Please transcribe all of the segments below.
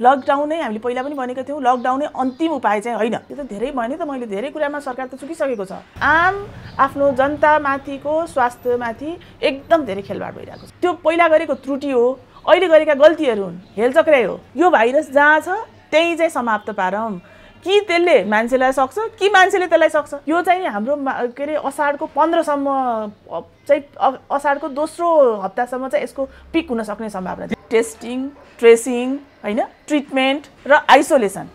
लकडाउनै हामीले पहिला पनि भनेको थियौँ, लकडाउनै अन्तिम उपाय चाहिँ होइन। त्यो त धेरै भने त मैले धेरै कुरामा सरकार त चुकिसकेको छ। आम आफ्नो जनतामाथिको स्वास्थ्यमाथि एकदम धेरै खेलबाड भइरहेको छ। त्यो पहिला गरेको त्रुटि हो, अहिले गरेका गल्तीहरू हुन्, हेलचक्राइ हो। यो भाइरस जहाँ छ त्यही चाहिँ समाप्त पारौँ। कि त्यसले मान्छेलाई सक्छ कि मान्छेले त्यसलाई सक्छ। यो चाहिँ हाम्रो के अरे असाढको 15 सम्म चाहिँ असाढको दोस्रो हप्तासम्म चाहिँ यसको पिक हुन सक्ने सम्भावना छ। टेस्टिङ, ट्रेसिङ, हैन, ट्रिटमेन्ट र आइसोलेसन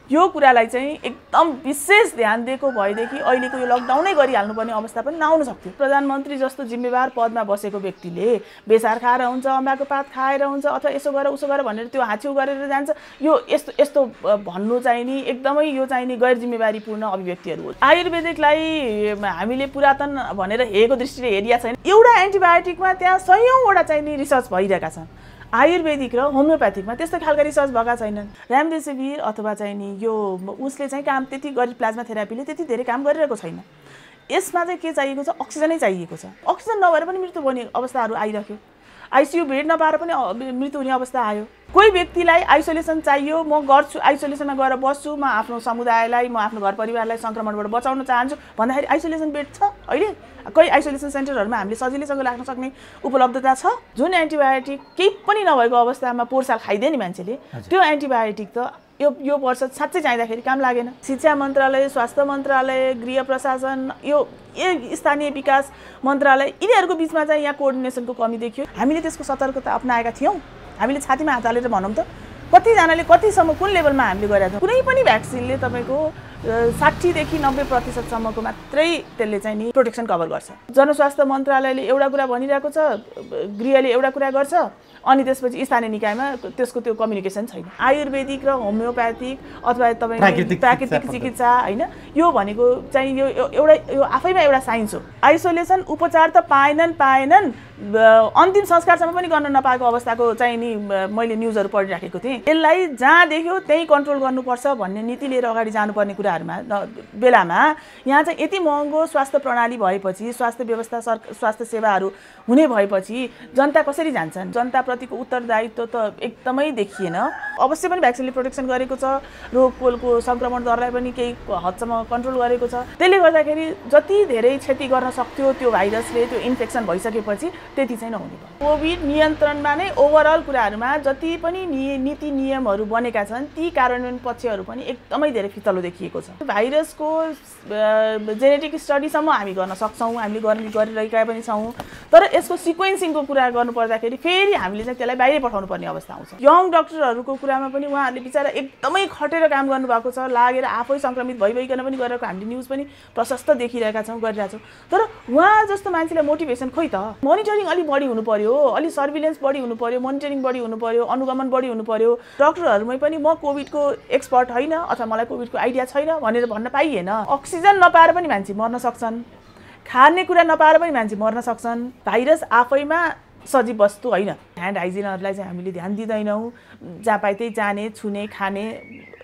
यो कुरालाई चाहिँ एकदम विशेष ध्यान दिएको भएदेखि अहिलेको यो लकडाउनै गरिहाल्नुपर्ने अवस्था पनि नआउन सक्थ्यो। प्रधानमन्त्री जस्तो जिम्मेवार पदमा बसेको व्यक्तिले बेसार खाएर हुन्छ, अम्बाको पात खाएर हुन्छ, अथवा यसो गर उसो गर भनेर त्यो हाछ्यौ गरेर जान्छ। यो यस्तो यस्तो भन्नु चाहिँ नि एकदमै यो चाहिँ नि गैर जिम्मेवारीपूर्ण अभिव्यक्तिहरू हो। आयुर्वेदिकलाई हामीले पुरातन भनेर हेरेको दृष्टिले हेरिया छैन। एउटा एन्टिबायोटिकमा त्यहाँ सयौँवटा चाहिँ नि रिसर्च भइरहेका छन्। आयुर्वेदिक र होमियोप्याथिकमा त्यस्तो खालका रिसर्च भएका छैनन्। रेमडेसिभिर अथवा चाहिँ नि यो उसले चाहिँ काम त्यति गरी प्लाज्मा थेरापीले त्यति धेरै काम गरिरहेको छैन। यसमा चाहिँ के चाहिएको छ? अक्सिजनै चाहिएको छ। अक्सिजन नभएर पनि मृत्यु हुने अवस्थाहरू आइरह्यो। आइसियु बेड नपाएर पनि मृत्यु हुने अवस्था आयो। कोही व्यक्तिलाई आइसोलेसन चाहियो, म गर्छु, आइसोलेसनमा गएर बस्छु, म आफ्नो समुदायलाई, म आफ्नो घर परिवारलाई सङ्क्रमणबाट बचाउन चाहन्छु भन्दाखेरि आइसोलेसन बेड छ अहिले? कोही आइसोलेसन सेन्टरहरूमा हामीले सजिलैसँग राख्न सक्ने उपलब्धता छ। जुन एन्टिबायोटिक केही पनि नभएको अवस्थामा पोहोरसाल खाइदिए नि मान्छेले, त्यो एन्टिबायोटिक त यो वर्ष साँच्चै चाहिँदाखेरि काम लागेन। शिक्षा मन्त्रालय, स्वास्थ्य मन्त्रालय, गृह प्रशासन, यो स्थानीय विकास मन्त्रालय, यिनीहरूको बिचमा चाहिँ यहाँ कोअर्डिनेसनको कमी देखियो। हामीले त्यसको सतर्कता अपनाएका थियौँ। हामीले छातीमा हात हालेर भनौँ त कतिजनाले कतिसम्म कुन लेभलमा हामीले गरेका छौँ। कुनै पनि भ्याक्सिनले तपाईँको 60 देखि 90% मात्रै त्यसले चाहिँ नि प्रोटेक्सन कभर गर्छ। जनस्वास्थ्य मन्त्रालयले एउटा कुरा भनिरहेको छ, गृहले एउटा कुरा गर्छ, अनि त्यसपछि स्थानीय निकायमा त्यसको त्यो कम्युनिकेसन छैन। आयुर्वेदिक र होमियोप्याथिक अथवा तपाईँ प्राकृतिक चिकित्सा हैन, यो भनेको चाहिँ यो एउटा यो आफैमा एउटा साइन्स हो। आइसोलेसन उपचार त पाएनन्, अन्तिम संस्कारसम्म पनि गर्न नपाएको अवस्थाको चाहिँ नि मैले न्युजहरू पढिराखेको थिएँ। यसलाई जहाँ देख्यो त्यही कन्ट्रोल गर्नुपर्छ भन्ने नीति लिएर अगाडि जानुपर्ने कुराहरूमा बेलामा यहाँ चाहिँ यति महँगो स्वास्थ्य प्रणाली भएपछि, स्वास्थ्य व्यवस्था, स्वास्थ्य सेवाहरू हुने भएपछि जनता कसरी जान्छन्? जनताप्रतिको उत्तरदायित्व त एकदमै देखिएन। अवश्य पनि भ्याक्सिनले प्रोटेक्सन गरेको छ, रोगको सङ्क्रमण दरलाई पनि केही हदसम्म कन्ट्रोल गरेको छ। त्यसले गर्दाखेरि जति धेरै क्षति गर्न सक्थ्यो त्यो भाइरसले, त्यो इन्फेक्सन भइसकेपछि त्यति चाहिँ नहुने भयो। कोभिड नियन्त्रणमा नै ओभरअल कुराहरूमा जति पनि नीति नियमहरू बनेका छन् ती कार्यान्वयन पक्षहरू पनि एकदमै धेरै फितलो देखिएको छ। भाइरसको जेनेटिक स्टडीसम्म हामी गर्न सक्छौँ, हामीले गरिरहेका पनि छौँ, तर यसको सिक्वेन्सिङको कुरा गर्नुपर्दाखेरि फेरि हामीले चाहिँ त्यसलाई बाहिर पठाउनु पर्ने अवस्था आउँछ। यङ डक्टरहरूको कुरामा पनि उहाँहरूले बिचारा एकदमै खटेर काम गर्नुभएको छ, लागेर आफै सङ्क्रमित भइकन पनि गरेको हामीले न्युज पनि प्रशस्त देखिरहेका छौँ, गरिरहेका छौँ। तर उहाँ जस्तो मान्छेलाई मोटिभेसन खोइ त? मोनिटरिङ अलि बढी हुनु पर्यो, अलि सर्भिलेन्स बढी हुनु पर्यो, मोनिटरिङ बढी हुनु पर्यो, अनुगमन बढी हुनु पर्यो। डक्टरहरूमै पनि म कोभिडको एक्सपर्ट होइन अथवा मलाई कोभिडको आइडिया छैन भनेर भन्न पाइएन। अक्सिजन नपाएर पनि मान्छे मर्न सक्छन्, खाने कुरा नपाएर पनि मान्छे मर्न सक्छन्। भाइरस आफैमा सजीव वस्तु होइन। ह्यान्ड हाइजिनहरूलाई चाहिँ हामीले ध्यान दिँदैनौँ, जहाँ पाए त्यही जाने, छुने, खाने,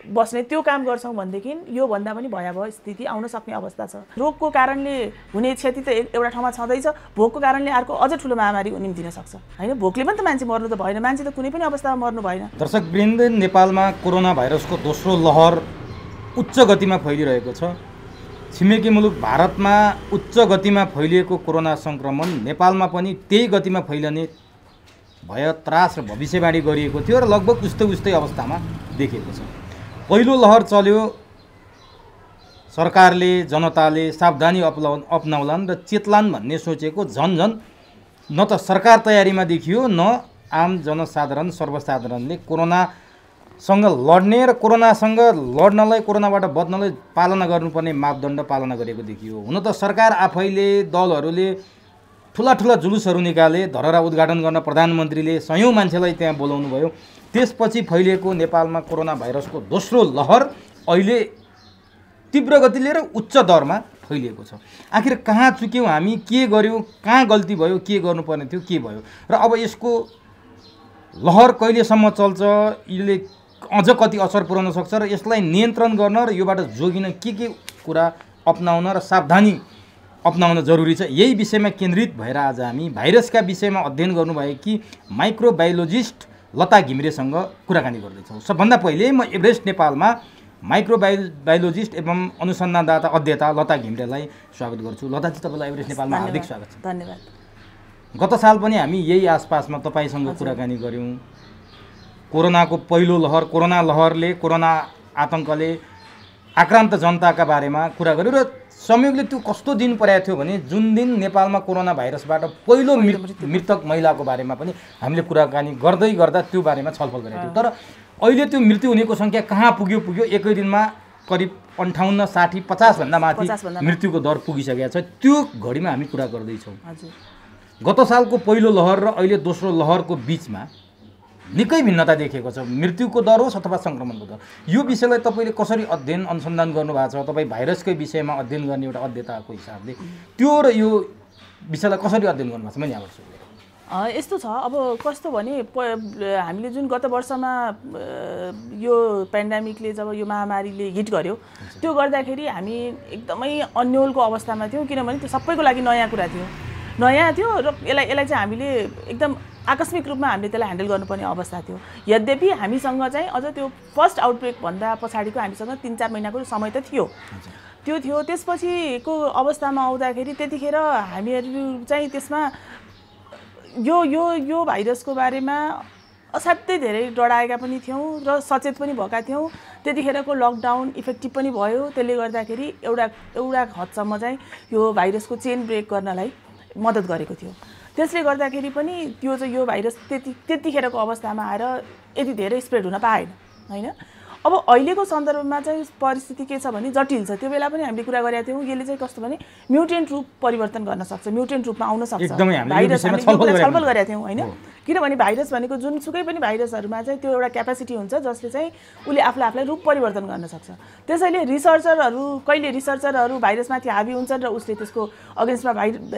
बस्ने त्यो काम गर्छौँ भनेदेखि योभन्दा पनि भयावह स्थिति आउन सक्ने अवस्था छ। रोगको कारणले हुने क्षति त एउटा ठाउँमा छँदैछ, भोकको कारणले अर्को अझ ठुलो महामारी निम्तिन सक्छ होइन। भोकले पनि त मान्छे मर्नु त भएन, मान्छे त कुनै पनि अवस्थामा मर्नु भएन। दर्शकवृन्द, नेपालमा कोरोना भाइरसको दोस्रो लहर उच्च गतिमा फैलिरहेको छ। छिमेकी मुलुक भारतमा उच्च गतिमा फैलिएको कोरोना सङ्क्रमण नेपालमा पनि त्यही गतिमा फैलने भय त्रास र भविष्यवाणी गरिएको थियो र लगभग उस्तै अवस्थामा देखिएको छ। पहिलो लहर चल्यो, सरकारले, जनताले सावधानी अपनाउलान् र चेतलान् भन्ने सोचेको झन्झन न त सरकार तयारीमा देखियो, न आम जनसाधारण सर्वसाधारणले कोरोनासँग लड्ने र कोरोनासँग लड्नलाई, कोरोनाबाट बच्नलाई पालना गर्नुपर्ने मापदण्ड पालना गरेको देखियो। हुन त सरकार आफैले, दलहरूले ठुला जुलुसहरू निकाले, धरहरा उद्घाटन गर्न प्रधानमन्त्रीले सयौँ मान्छेलाई त्यहाँ बोलाउनु भयो। त्यसपछि फैलिएको नेपालमा कोरोना भाइरसको दोस्रो लहर अहिले तीव्र गतिले र उच्च दरमा फैलिएको छ। आखिर कहाँ चुक्यौँ हामी, के गर्यौँ, कहाँ गल्ती भयो, के गर्नुपर्ने थियो, के भयो र अब यसको लहर कहिलेसम्म चल्छ, यसले अझ कति असर पुर्याउन सक्छ र यसलाई नियन्त्रण गर्न र योबाट जोगिन के कुरा अपनाउन र सावधानी अपनाउन जरुरी छ, यही विषयमा केन्द्रित भएर आज हामी भाइरसका विषयमा अध्ययन गर्नुभएकी माइक्रोबायोलोजिस्ट लता घिमिरेसँग कुराकानी गर्दैछौँ। सबभन्दा पहिले म एभरेस्ट नेपालमा माइक्रोबायोलोजिस्ट एवं अनुसन्धानदाता अध्येता लता घिमिरेलाई स्वागत गर्छु। लताजी, तपाईँलाई एभरेस्ट नेपालमा हार्दिक स्वागत छ। धन्यवाद। गत साल पनि हामी यही आसपासमा तपाईँसँग कुराकानी गऱ्यौँ। कोरोनाको पहिलो लहर, कोरोना लहरले, कोरोना आतङ्कले आक्रान्त जनताका बारेमा कुरा गऱ्यौँ र संयोगले त्यो कस्तो दिन परेको थियो भने जुन दिन नेपालमा कोरोना भाइरसबाट पहिलो मृतक महिलाको बारेमा पनि हामीले कुराकानी गर्दै गर्दा त्यो बारेमा छलफल गरेको थियौँ। तर अहिले त्यो मृत्यु हुनेको सङ्ख्या कहाँ पुग्यो एकै दिनमा करिब 58, 60, 50 भन्दा माथि मृत्युको दर पुगिसकेको छ। त्यो घडीमा हामी कुरा गर्दैछौँ। गत सालको पहिलो लहर र अहिले दोस्रो लहरको बिचमा निकै भिन्नता देखिएको छ। मृत्युको दर होस् अथवा सङ्क्रमणको दर। यो विषयलाई तपाईँले कसरी अध्ययन अनुसन्धान गर्नुभएको छ? तपाईँ भाइरसकै विषयमा अध्ययन गर्ने एउटा अध्येताको हिसाबले त्यो र यो विषयलाई कसरी अध्ययन गर्नुभएको छ? म यहाँबाट सोधेँ। यस्तो छ, अब कस्तो भने हामीले जुन गत वर्षमा यो पेन्डेमिकले जब यो महामारीले हिट गर्यो, त्यो गर्दाखेरि हामी एकदमै अन्योलको अवस्थामा थियौँ। किनभने त्यो सबैको लागि नयाँ कुरा थियो, नयाँ थियो र यसलाई चाहिँ हामीले एकदम आकस्मिक रूपमा हामीले त्यसलाई ह्यान्डल गर्नुपर्ने अवस्था थियो। यद्यपि हामीसँग चाहिँ अझ त्यो फर्स्ट आउटब्रेकभन्दा पछाडिको हामीसँग 3-4 महिनाको समय त थियो। त्यसपछिको अवस्थामा आउँदाखेरि त्यतिखेर हामीहरू चाहिँ त्यसमा यो भाइरसको बारेमा असाध्यै धेरै डराएका पनि थियौँ र सचेत पनि भएका थियौँ। त्यतिखेरको लकडाउन इफेक्टिभ पनि भयो। त्यसले गर्दाखेरि एउटा हदसम्म चाहिँ यो भाइरसको चेन ब्रेक गर्नलाई मद्दत गरेको थियो। त्यसले गर्दाखेरि पनि त्यो चाहिँ यो भाइरस त्यतिखेरको अवस्थामा आएर यति धेरै स्प्रेड हुन पाएन, हैन। अब अहिलेको सन्दर्भमा चाहिँ परिस्थिति के छ भने जटिल छ। त्यो बेला पनि हामीले कुरा गरेका थियौँ, यसले चाहिँ कस्तो भने म्युटेन्ट रूप परिवर्तन गर्न सक्छ, म्युटेन्ट रूपमा आउन सक्छ। भाइरस हामीले छलफल गरेका थियौँ, हैन। किनभने भाइरस भनेको जुनसुकै पनि भाइरसहरूमा चाहिँ त्यो एउटा क्यापेसिटी हुन्छ जसले चाहिँ उसले आफूलाई रूप परिवर्तन गर्न सक्छ। त्यसैले कहिले रिसर्चरहरू भाइरसमाथि हावी हुन्छन् र उसले त्यसको अगेन्स्टमा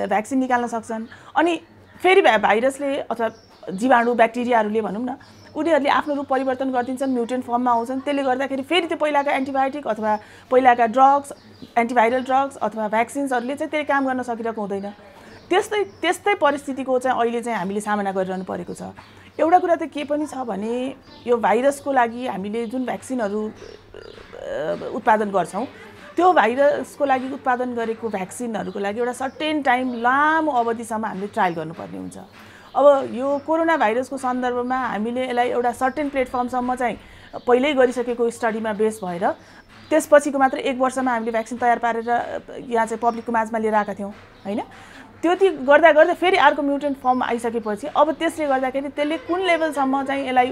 भ्याक्सिन निकाल्न सक्छन्। अनि फेरि भाइरसले अथवा जीवाणु ब्याक्टेरियाहरूले भनौँ न, उनीहरूले आफ्नो रूप परिवर्तन गरिदिन्छन्, म्युटेन्ट फर्ममा आउँछन्। त्यसले गर्दाखेरि फेरि त्यो पहिलाका एन्टिबायोटिक अथवा पहिलाका ड्रग्स, एन्टिभाइरल ड्रग्स अथवा भ्याक्सिन्सहरूले चाहिँ त्यसले काम गर्न सकिरहेको हुँदैन। त्यस्तै परिस्थितिको चाहिँ अहिले चाहिँ हामीले सामना गरिरहनु परेको छ। एउटा कुरा त के पनि छ भने यो भाइरसको लागि हामीले जुन भ्याक्सिनहरू उत्पादन गर्छौँ, त्यो भाइरसको लागि उत्पादन गरेको भ्याक्सिनहरूको लागि एउटा सर्टेन टाइम, लामो अवधिसम्म हामीले ट्रायल गर्नुपर्ने हुन्छ। अब यो कोरोना भाइरसको सन्दर्भमा हामीले यसलाई एउटा सर्टेन प्लेटफर्मसम्म चाहिँ पहिल्यै गरिसकेको स्टडीमा बेस भएर त्यसपछिको मात्र 1 वर्षमा हामीले भ्याक्सिन तयार पारेर यहाँ चाहिँ पब्लिकको माझमा लिएर आएका थियौँ, हैन। त्यति गर्दा फेरि अर्को म्युटेन्ट फर्म आइसकेपछि अब त्यसले गर्दाखेरि त्यसले कुन लेभलसम्म चाहिँ यसलाई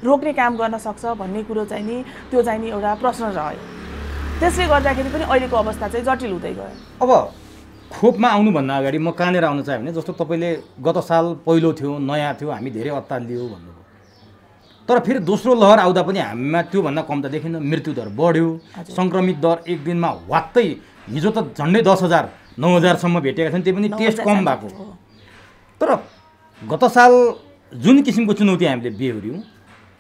रोक्ने काम गर्न सक्छ भन्ने कुरो चाहिँ नि त्यो चाहिँ नि एउटा प्रश्न रह्यो। त्यसले गर्दाखेरि पनि अहिलेको अवस्था चाहिँ जटिल हुँदै गयो। अब खोपमा आउनुभन्दा अगाडि म कहाँनिर आउन चाहेँ भने जस्तो तपाईँले गत साल पहिलो थियो, नयाँ थियो, हामी धेरै अत्तालियो भन्नुभयो। तर फेरि दोस्रो लहर आउँदा पनि हामीमा त्योभन्दा कम त देखिन, मृत्युदर बढ्यो, सङ्क्रमित दर एक दिनमा वात्तै हिजो त झन्डै 10,000 9,000सम्म भेटेका छन्, त्यो पनि टेस्ट कम भएको। तर गत साल जुन किसिमको चुनौती हामीले बेहोऱ्यौँ,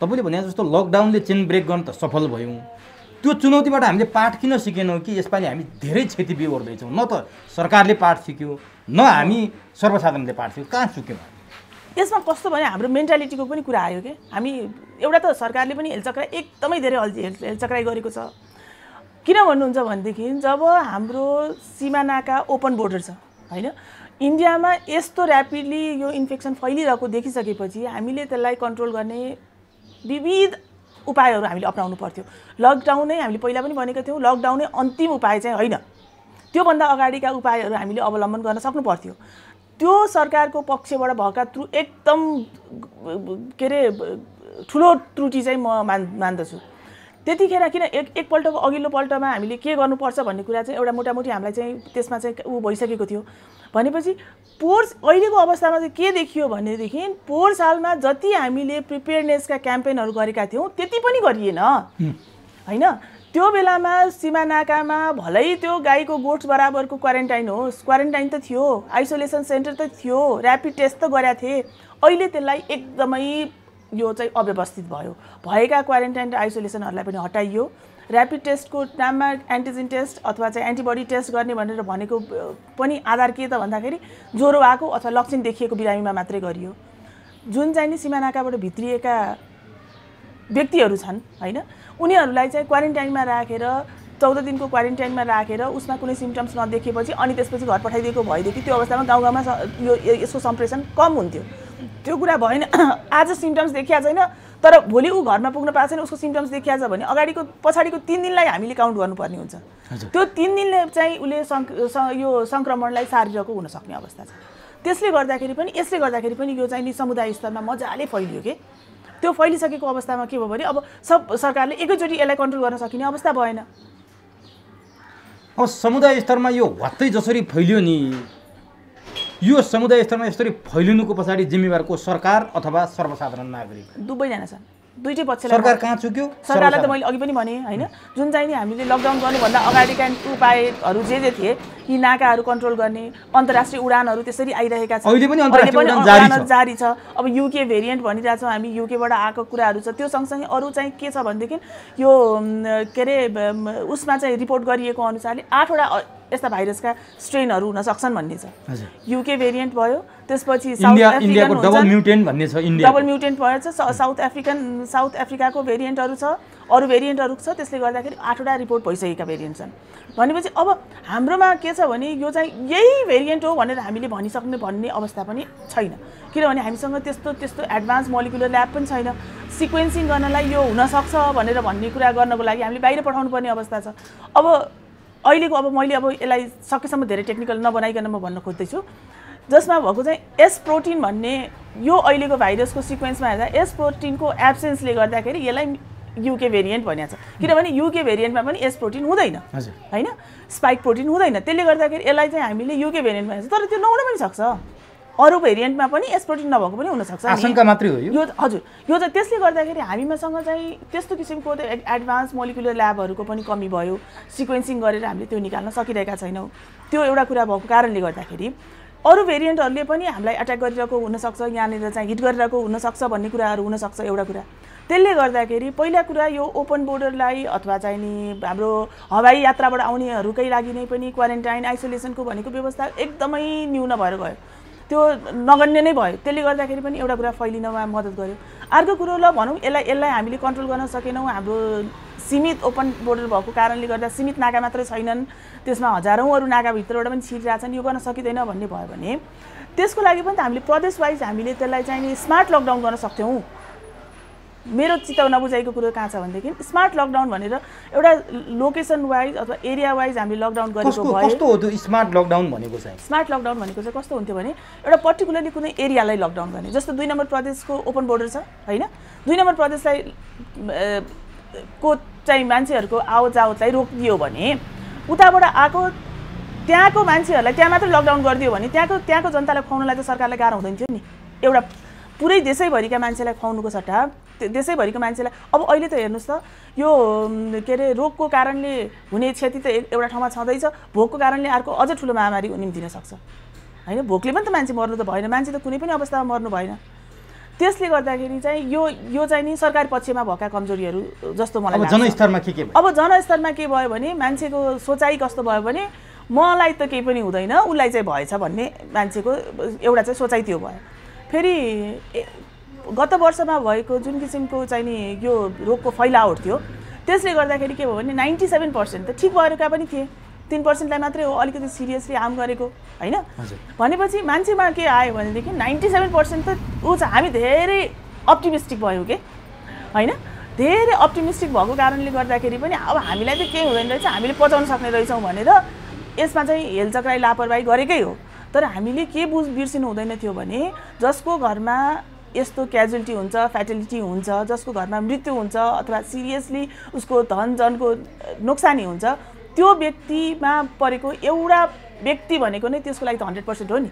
तपाईँले भने जस्तो लकडाउनले चेन ब्रेक गर्न त सफल भयौँ। त्यो चुनौतीबाट हामीले पाठ किन सिकेनौँ कि यसपालि हामी धेरै क्षति बेहोर्दैछौँ? न त सरकारले पाठ सिक्यो, न हामी सर्वसाधारणले पाठ सिक्यो, कहाँ चुक्यौँ? यसमा कस्तो भने हाम्रो मेन्टालिटीको पनि कुरा आयो कि हामी एउटा त सरकारले पनि हेलचक्राइ एकदमै धेरै हेलचक्राइ गरेको छ। किन भन्नुहुन्छ भनेदेखि जब हाम्रो सीमानाका ओपन बोर्डर छ, हैन, इन्डियामा यस्तो ऱ्यापिडली यो इन्फेक्सन फैलिरहेको देखिसकेपछि हामीले त्यसलाई कन्ट्रोल गर्ने विविध उपायहरू हामीले अपनाउनु पर्थ्यो। लकडाउनै हामीले पहिला पनि भनेका थियौँ, लकडाउनै अन्तिम उपाय चाहिँ होइन, त्योभन्दा अगाडिका उपायहरू हामीले अवलम्बन गर्न सक्नु पर्थ्यो। त्यो सरकारको पक्षबाट भएका एकदम के अरे ठुलो त्रुटि चाहिँ म मान्दछु। त्यतिखेर किन एकपल्टको अघिल्लो पल्टमा हामीले के गर्नुपर्छ भन्ने कुरा चाहिँ एउटा मोटामोटी हामीलाई चाहिँ त्यसमा चाहिँ भइसकेको थियो। भनेपछि अहिलेको अवस्थामा चाहिँ के देखियो भनेदेखि पोहोर सालमा जति हामीले प्रिपेयरनेसका क्याम्पेनहरू गरेका थियौँ त्यति पनि गरिएन, हैन। त्यो बेलामा सीमानाकामा भलै त्यो गाईको गोठ बराबरको क्वारेन्टाइन होस्, क्वारेन्टाइन त थियो, आइसोलेसन सेन्टर त थियो, ऱ्यापिड टेस्ट त गरेका थिए। अहिले त्यसलाई एकदमै यो चाहिँ अव्यवस्थित भयो। भएका क्वारेन्टाइन र आइसोलेसनहरूलाई पनि हटाइयो। ऱ्यापिड टेस्टको नाममा एन्टिजेन टेस्ट अथवा चाहिँ एन्टिबडी टेस्ट गर्ने भनेर भनेको पनि आधार के त भन्दाखेरि ज्वरो आएको अथवा लक्षण देखिएको बिरामीमा मात्रै गरियो। जुन चाहिँ नि सीमानाकाबाट भित्रिएका व्यक्तिहरू छन् हैन, उनीहरूलाई चाहिँ क्वारेन्टाइनमा राखेर 14 दिनको क्वारेन्टाइनमा राखेर उसमा कुनै सिम्पटम्स नदेखेपछि अनि त्यसपछि घर पठाइदिएको भएदेखि त्यो अवस्थामा गाउँमा यसको सम्प्रेषण कम हुन्थ्यो। त्यो कुरा भएन। आज सिम्पटम्स देखिया छैन तर भोलि ऊ घरमा पुग्न पाएको छैन, उसको सिम्पटम्स देखिया छ भने अगाडिको पछाडिको 3 दिनलाई हामीले काउन्ट गर्नुपर्ने हुन्छ। त्यो 3 दिनले चाहिँ उसले यो संक्रमणलाई सारिरहेको हुन सक्ने अवस्था छ। त्यसले गर्दाखेरि पनि यो चाहिँ नि समुदाय स्तरमा मजाले फैलियो के। त्यो फैलिसकेको अवस्थामा के भयो भने अब सब सरकारले एकैचोटि यसलाई कन्ट्रोल गर्न सकिने अवस्था भएन। अब समुदाय स्तरमा यो हत्तै जसरी फैलियो नि, यो समुदाय स्तरमा यसरी फैलिनुको पछाडि जिम्मेवार को सरकार अथवा सर्वसाधारण नागरिक? दुवैजना छन्, दुईटै पक्षलाई। सरकार कहाँ चुक्यो? सरकारलाई त मैले अघि पनि भने हैन, जुन चाहिँ नि हामीले लकडाउन गर्नुभन्दा अगाडिका उपायहरू जे थिए, यी नाकाहरू कन्ट्रोल गर्ने, अन्तर्राष्ट्रिय उडानहरू त्यसरी आइरहेका छन्। अहिले पनि अन्तर्राष्ट्रिय उडान जारी छ। अब युके भेरिएन्ट भनिरहेको छौँ हामी, युकेबाट आएको कुराहरू छ। त्यो सँगसँगै अरू चाहिँ के छ भनेदेखि यो के अरे उसमा चाहिँ रिपोर्ट गरिएको अनुसारले 8 वटा यस्ता भाइरसका स्ट्रेनहरू हुन सक्छन् भन्ने छ। युके भेरिएन्ट भयो, त्यसपछि इन्डियाको डबल म्युटेन्ट भन्ने छ। डबल म्युटेन्ट भयो छ, साउथ अफ्रिकाको भेरिएन्टहरू छ, अरू भेरिएन्टहरू छ। त्यसले गर्दाखेरि 8 वटा रिपोर्ट भइसकेका भेरिएन्ट छन् भनेपछि अब हाम्रोमा के छ भने यो चाहिँ यही भेरिएन्ट हो भनेर हामीले भनिसक्ने भन्ने अवस्था पनि छैन। किनभने हामीसँग त्यस्तो एडभान्स मोलिकुलर ल्याब पनि छैन। सिक्वेन्सिङ गर्नलाई यो हुनसक्छ भनेर भन्ने कुरा गर्नको लागि हामीले बाहिर पठाउनु पर्ने अवस्था छ। अब अहिलेको अब मैले अब यसलाई सकेसम्म धेरै टेक्निकल नबनाइकन म भन्न खोज्दैछु, जसमा भएको चाहिँ एस प्रोटिन भन्ने यो अहिलेको भाइरसको सिक्वेन्समा हेर्दा एस प्रोटिनको एब्सेन्सले गर्दाखेरि यसलाई युके भेरिएन्ट भनिएको छ। किनभने युके भेरिएन्टमा पनि एस प्रोटिन हुँदैन हैन, स्पाइक प्रोटिन हुँदैन। त्यसले गर्दाखेरि यसलाई चाहिँ हामीले युके भेरिएन्ट भनिन्छ। तर त्यो नहुन पनि सक्छ, अरू भेरिएन्टमा पनि एस प्रोटिन नभएको पनि हुनसक्छ। आशंका मात्रै हो यो। हजुर, यो चाहिँ त्यसले गर्दाखेरि हामीसँग चाहिँ त्यस्तो किसिमको एडभान्स मोलिकुलर ल्याबहरूको पनि कमी भयो। सिक्वेन्सिङ गरेर हामीले त्यो निकाल्न सकिरहेका छैनौँ। त्यो एउटा कुरा भएको कारणले गर्दाखेरि अरू भेरिएन्टहरूले पनि हामीलाई अट्याक गरिरहेको हुनसक्छ, यहाँनिर चाहिँ हिट गरिरहेको हुनसक्छ भन्ने कुराहरू हुनसक्छ एउटा कुरा। त्यसले गर्दाखेरि पहिला कुरा यो ओपन बोर्डरलाई अथवा चाहिँ नि हाम्रो हवाई यात्राबाट आउनेहरूकै लागि नै पनि क्वारेन्टाइन आइसोलेसनको भनेको व्यवस्था एकदमै न्यून भएर गयो, त्यो नगण्य नै भयो। त्यसले गर्दाखेरि पनि एउटा कुरा फैलिनमा मद्दत गर्यो। अर्को कुरो ल भनौँ यसलाई हामीले कन्ट्रोल गर्न सकेनौँ, हाम्रो सीमित ओपन बोर्डर भएको कारणले गर्दा सीमित नाका मात्रै छैनन्, त्यसमा हजारौँ अरू नाकाभित्रबाट पनि छिरिरहेछन्, यो गर्न सकिँदैन भन्ने भयो भने त्यसको लागि पनि त हामीले प्रदेश वाइज हामीले त्यसलाई चाहिँ नि स्मार्ट लकडाउन गर्न सक्थ्यौँ। मेरो चित्त नबुझाइको कुरो कहाँ छ भनेदेखि स्मार्ट लकडाउन भनेर एउटा लोकेसन वाइज अथवा एरिया वाइज हामीले लकडाउन गरेको भए। कस्तो हो त्यो स्मार्ट लकडाउन भनेको चाहिँ? स्मार्ट लकडाउन भनेको चाहिँ कस्तो हुन्थ्यो भने एउटा पर्टिकुलरली कुनै एरियालाई लकडाउन गर्ने, जस्तो 2 नम्बर प्रदेशको ओपन बोर्डर छ हैन, 2 नम्बर प्रदेशलाई को चाहिँ मान्छेहरूको आवत जावतलाई रोकिदियो भने उताबाट आएको त्यहाँको मान्छेहरूलाई त्यहाँ मात्रै लकडाउन गरिदियो भने त्यहाँको जनतालाई खुवाउनलाई त सरकारलाई गाह्रो हुँदैन थियो नि। एउटा पुरै देशैभरिका मान्छेलाई खुवाउनुको सट्टा देशैभरिको मान्छेलाई अब अहिले त हेर्नुहोस् त यो के अरे रोगको कारणले हुने क्षति त एउटा ठाउँमा छँदैछ, भोकको कारणले अर्को अझ ठुलो महामारी निम्तिन सक्छ हैन। भोकले पनि त मान्छे मर्नु त भएन, मान्छे त कुनै पनि अवस्थामा मर्नु भएन। त्यसले गर्दाखेरि चाहिँ यो चाहिँ नि सरकारी पक्षमा भएका कमजोरीहरू जस्तो मलाई लाग्छ। जनस्तरमा के भयो? अब जनस्तरमा के भयो भने मान्छेको सोचाइ कस्तो भयो भने मलाई त केही पनि हुँदैन, उसलाई चाहिँ भएछ भन्ने मान्छेको एउटा चाहिँ सोचाइ त्यो भयो। फेरि गत वर्षमा भएको जुन किसिमको चाहिँ नि यो रोगको फैलावट थियो त्यसले गर्दाखेरि के भयो भने 97% त ठिक भएका पनि थिए, 3%लाई मात्रै हो अलिकति सिरियसली हार्म गरेको हैन। भनेपछि मान्छेमा के आयो भनेदेखि 97% त ऊ चाहिँ हामी धेरै अप्टिमिस्टिक भयौँ के हैन। धेरै अप्टिमिस्टिक भएको कारणले गर्दाखेरि पनि अब हामीलाई त केही हुँदैन रहेछ, हामीले पचाउन सक्ने रहेछौँ भनेर यसमा चाहिँ हेलचक्राइ लापरवाही गरेकै हो। तर हामीले के बिर्सिनु हुँदैन थियो भने जसको घरमा यस्तो क्याजुअलिटी हुन्छ, फ्याटलिटी हुन्छ, जसको घरमा मृत्यु हुन्छ अथवा सिरियसली उसको धन जनको नोक्सानी हुन्छ, त्यो व्यक्तिमा परेको एउटा व्यक्ति भनेको नै त्यसको लागि त 100% हो नि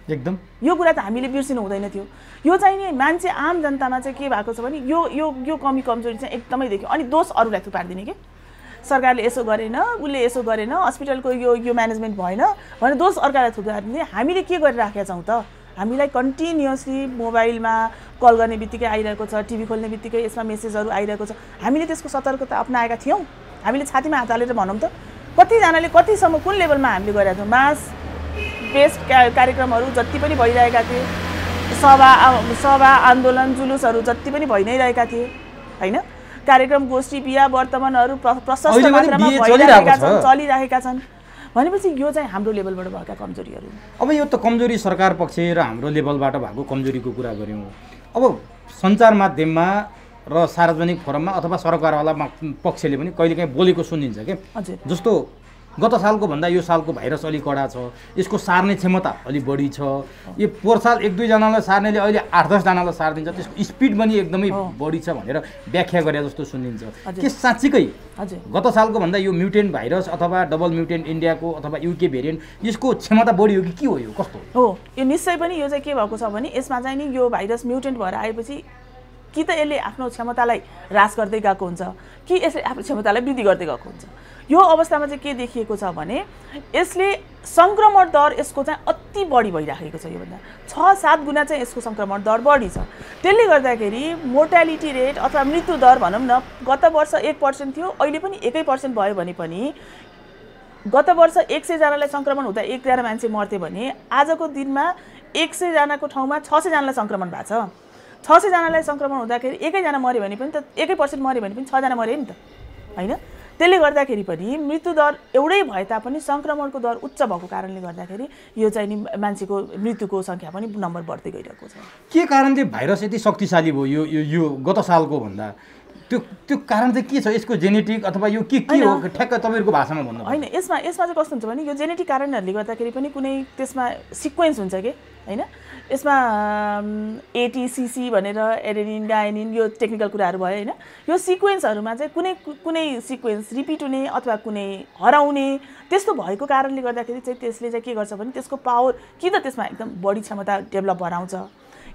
एकदम। यो कुरा त हामीले बिर्सिनु हुँदैन थियो। यो चाहिँ नि मान्छे आम जनतामा चाहिँ के भएको छ भने यो कमी कमजोरी चाहिँ एकदमै देख्यो। अनि दोष अरूलाई थुपारिदिने के सरकारले यसो गरेन, उसले यसो गरेन, हस्पिटलको यो म्यानेजमेन्ट भएन भने दोष अर्कालाई थुपारिदिने। हामीले के गरिराखेका छौँ त? हामीलाई कन्टिन्युअसली मोबाइलमा कल गर्ने बित्तिकै आइरहेको छ, टिभी खोल्ने बित्तिकै यसमा मेसेजहरू आइरहेको छ। हामीले त्यसको सतर्कता अपनाएका थियौँ? हामीले छातीमा हात हालेर भनौँ त कतिजनाले कतिसम्म कुन लेभलमा हामीले गरेका थियौँ? मास बेस्ड कार्यक्रमहरू जति पनि भइरहेका थिए सभा आन्दोलन जुलुसहरू जति पनि भइ नै रहेका थिए हैन। कार्यक्रम गोष्ठी बिहा वर्तमानहरू प्रशस्त मात्रामा चलिरहेका छन् भनेपछि यो चाहिँ हाम्रो लेभलबाट भएका कमजोरीहरू। अब यो त कमजोरी सरकार पक्ष र हाम्रो लेभलबाट भएको कमजोरीको कुरा गऱ्यौँ। अब सञ्चार माध्यममा र सार्वजनिक फोरममा अथवा सरकारवाला पक्षले पनि कहिलेकाहीँ बोलेको सुनिन्छ के, जस्तो गत सालको भन्दा यो सालको भाइरस अलि कडा छ, यसको सार्ने क्षमता अलि बढी छ, यो पोहोर साल 1-2 जनालाई सार्नेले अहिले 8-10 जनालाई सारिदिन्छ, त्यसको स्पिड पनि एकदमै बढी छ भनेर व्याख्या गरे जस्तो सुनिन्छ। के साँच्चीकै गत सालको भन्दा यो म्युटेन्ट भाइरस अथवा डबल म्युटेन्ट इन्डियाको अथवा युके भेरिएन्ट यसको क्षमता बढी हो कि के हो, यो कस्तो हो? यो निश्चय पनि यो चाहिँ के भएको छ भने यसमा चाहिँ नि यो भाइरस म्युटेन्ट भएर आएपछि कि त यसले आफ्नो क्षमतालाई ह्रास गर्दै गएको हुन्छ कि यसले आफ्नो क्षमतालाई वृद्धि गर्दै गएको हुन्छ। यो अवस्थामा चाहिँ के देखिएको छ भने यसले संक्रमण दर यसको चाहिँ अति बढी भइराखेको छ। योभन्दा 6-7 गुणा चाहिँ यसको संक्रमण दर बढी छ। त्यसले गर्दाखेरि मोर्टालिटी रेट अथवा मृत्यु दर भनौँ न, गत वर्ष 1% थियो, अहिले पनि 1% भयो भने पनि गत वर्ष 100 जनालाई संक्रमण हुँदा 1 जना मान्छे मर्थे भने आजको दिनमा 100 जनाको ठाउँमा 600 जनालाई संक्रमण भएको छ। 600 जनालाई संक्रमण हुँदाखेरि 1 जना मर्यो भने पनि त 1% मर्यो भने पनि 6 जना मर्यो नि त हैन। त्यसले गर्दाखेरि पनि मृत्यु दर एउटै भए तापनि संक्रमणको दर उच्च भएको कारणले गर्दाखेरि यो चाहिँ नि मान्छेको मृत्युको सङ्ख्या पनि नम्बर बढ्दै गइरहेको छ। के कारण चाहिँ भाइरस यति शक्तिशाली भयो यो गत सालको भन्दा? त्यो कारण चाहिँ के छ? यसको जेनेटिक अथवा यो के हो ठ्याक्क तपाईँहरूको भाषामा भन्नु होइन। यसमा चाहिँ कस्तो हुन्छ भने यो जेनेटिक कारणहरूले गर्दाखेरि पनि कुनै त्यसमा सिक्वेन्स हुन्छ कि हैन। यसमा ATCC भनेर एडेनिन गायनिन यो टेक्निकल कुराहरू भयो हैन। यो सिक्वेन्सहरूमा चाहिँ कुनै सिक्वेन्स रिपिट हुने अथवा कुनै हराउने त्यस्तो भएको कारणले गर्दाखेरि चाहिँ त्यसले चाहिँ के गर्छ भने त्यसको पावर कि त त्यसमा एकदम बढी क्षमता डेभलप भएर आउँछ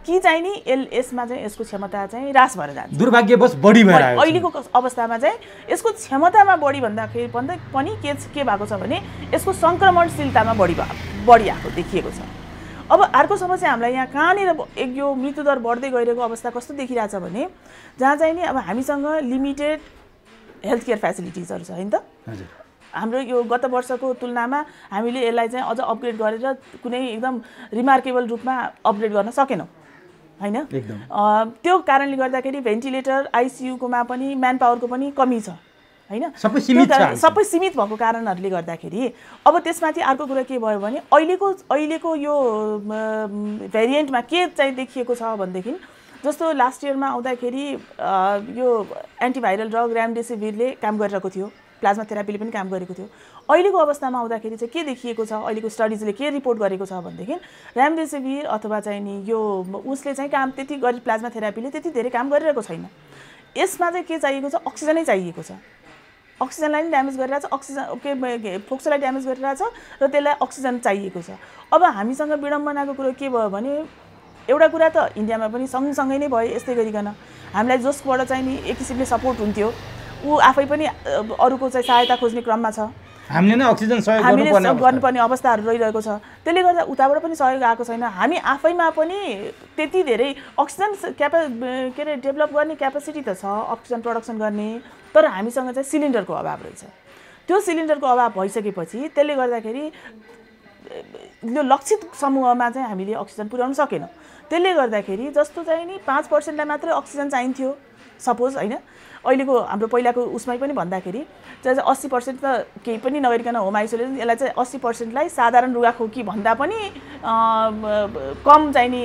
कि चाहिँ नि यसमा चाहिँ यसको क्षमता चाहिँ ह्रास भएर जान्छ। दुर्भाग्यवश बढी भएर आयो। अहिलेको अवस्थामा चाहिँ यसको क्षमतामा बढी भन्दाखेरि पनि के भएको छ भने यसको संक्रमणशीलतामा बढी आएको देखिएको छ। अब अर्को समस्या हामीलाई यहाँ कहाँनिर यो मृत्युदर बढ्दै गइरहेको अवस्था कस्तो देखिरहेछ भने जहाँ चाहिँ नि अब हामीसँग लिमिटेड हेल्थ केयर फेसिलिटिजहरू छ हैन त। हाम्रो यो गत वर्षको तुलनामा हामीले यसलाई चाहिँ अझ अपग्रेड गरेर कुनै एकदम रिमार्केबल रूपमा अपग्रेड गर्न सकेनौँ हैन। त्यो कारणले गर्दाखेरि भेन्टिलेटर आइसियुकोमा पनि म्यान पावरको पनि कमी छ हैन। सबै सीमित भएको कारणहरूले गर्दाखेरि अब त्यसमाथि अर्को कुरा के भयो भने अहिलेको यो भेरिएन्टमा के चाहिँ देखिएको छ भनेदेखि जस्तो लास्ट इयरमा आउँदाखेरि यो एन्टिभाइरल ड्रग रेमडेसिभिरले काम गरिरहेको थियो, प्लाज्मा थेरापीले पनि काम गरेको थियो। अहिलेको अवस्थामा आउँदाखेरि चाहिँ के देखिएको छ, अहिलेको स्टडिजले के रिपोर्ट गरेको छ भनेदेखि रेमडेसिभिर अथवा चाहिँ नि यो उसले चाहिँ काम त्यति गरी प्लाज्मा थेरापीले त्यति धेरै काम गरिरहेको छैन। यसमा चाहिँ के चाहिएको छ, अक्सिजनै चाहिएको छ। अक्सिजनलाई पनि ड्यामेज गरिरहेछ, फोक्सोलाई ड्यामेज गरिरहेछ र त्यसलाई अक्सिजन चाहिएको छ। अब हामीसँग विडम्बनाको कुरो के भयो भने एउटा कुरा त इन्डियामा पनि सँगसँगै नै भयो यस्तै गरिकन हामीलाई जसबाट चाहिँ नि एक किसिमले सपोर्ट हुन्थ्यो ऊ आफै पनि अरूको चाहिँ सहायता खोज्ने क्रममा छ। हामीले नै अक्सिजन सहयोग गर्नुपर्ने अवस्थाहरू रहिरहेको छ। त्यसले गर्दा उताबाट पनि सहयोग आएको छैन। हामी आफैमा पनि त्यति धेरै अक्सिजन डेभलप गर्ने क्यापेसिटी त छ, अक्सिजन प्रडक्सन गर्ने, तर हामीसँग चाहिँ सिलिन्डरको अभाव रहेछ। त्यो सिलिन्डरको अभाव भइसकेपछि त्यसले गर्दाखेरि यो लक्षित समूहमा चाहिँ हामीले अक्सिजन पुर्याउन सकेनौँ। त्यसले गर्दाखेरि जस्तो चाहिँ नि 5%लाई मात्रै अक्सिजन चाहिन्थ्यो सपोज हैन। अहिलेको हाम्रो पहिलाको उसमै पनि भन्दाखेरि चाहिँ 80% त केही पनि नगरिकन होम आइसोलेसन, यसलाई चाहिँ 80%लाई साधारण रुगाखोकी भन्दा पनि कम चाहिँ नि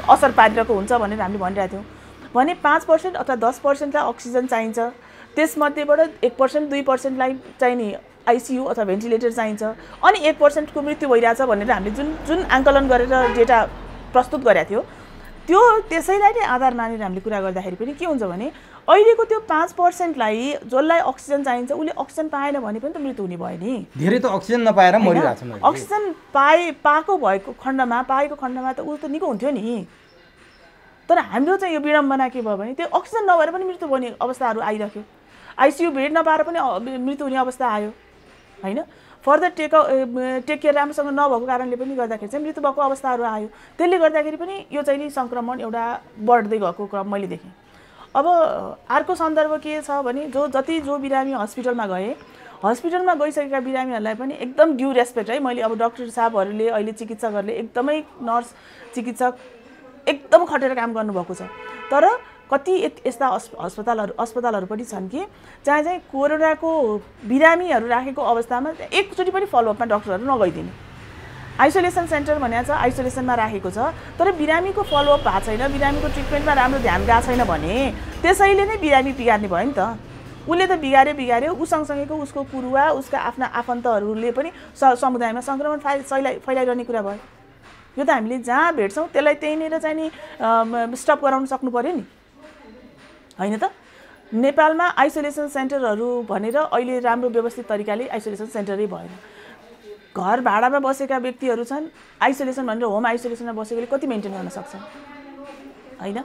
असर पारिरहेको हुन्छ भनेर हामीले भनिरहेको थियौँ भने 5% अथवा 10%लाई अक्सिजन चाहिन्छ। त्यसमध्येबाट 1% 2%लाई चाहिँ नि आइसियु अथवा भेन्टिलेटर चाहिन्छ अनि 1% को मृत्यु भइरहेछ भनेर हामीले जुन आंकलन गरेर डेटा प्रस्तुत गरेका थियौँ त्यो त्यसैलाई नै आधार मानेर हामीले कुरा गर्दाखेरि पनि के हुन्छ भने अहिलेको त्यो 5%लाई जसलाई अक्सिजन चाहिन्छ उले अक्सिजन पाएन भने पनि त मृत्यु हुने भयो नि। धेरै त अक्सिजन नपाएर मरिरहेछ नि। अक्सिजन पाएको खण्डमा त उ त निको हुन्थ्यो नि। तर हाम्रो चाहिँ यो विडम्बना के भयो भने त्यो अक्सिजन नभएर पनि मृत्यु हुने अवस्थाहरू आइरह्यो। आइसियु बेड नपाएर पनि मृत्यु हुने अवस्था आयो हैन। फर्दर टेक केयर राम्रोसँग नभएको कारणले पनि गर्दाखेरि चाहिँ मृत्यु भएको अवस्थाहरू आयो। त्यसले गर्दाखेरि पनि यो चाहिँ नि संक्रमण एउटा बढ्दै गएको क्रम मैले देखेँ। अब अर्को सन्दर्भ के छ भने जो बिरामी हस्पिटलमा गए हस्पिटलमा गइसकेका बिरामीहरूलाई पनि एकदम ड्यु रेस्पेक्ट है। मैले अब डाक्टर साहबहरूले अहिले चिकित्सकहरूले एकदमै नर्स चिकित्सक एकदम खटेर काम गर्नुभएको छ। तर कति यस्ता अस्पतालहरू पनि छन् कि जहाँ चाहिँ कोरोनाको बिरामीहरू राखेको अवस्थामा एकचोटि पनि फलोअपमा डाक्टरहरू नगइदिने। आइसोलेसन सेन्टर भनेको छ, आइसोलेसनमा राखेको छ, तर बिरामीको फलोअप भएको छैन, बिरामीको ट्रिटमेन्टमा राम्रो ध्यान गएको छैन भने त्यसैले नै बिरामी बिगार्ने भयो नि त। उसले त बिगार्यो, ऊ सँगसँगैको उसको पुरुवा उसका आफ्ना आफन्तहरूले पनि समुदायमा सङ्क्रमण फैलाइरहने कुरा भयो। यो त हामीले जहाँ भेट्छौँ त्यसलाई त्यहीँनिर चाहिँ नि स्टप गराउन सक्नु पर्यो नि, होइन त। नेपालमा आइसोलेसन सेन्टरहरू भनेर अहिले राम्रो व्यवस्थित तरिकाले आइसोलेसन सेन्टरै भएन। घर भाडामा बसेका व्यक्तिहरू छन्, आइसोलेसन भनेर होम आइसोलेसनमा बसेकोले कति मेन्टेन गर्न सक्छ, होइन?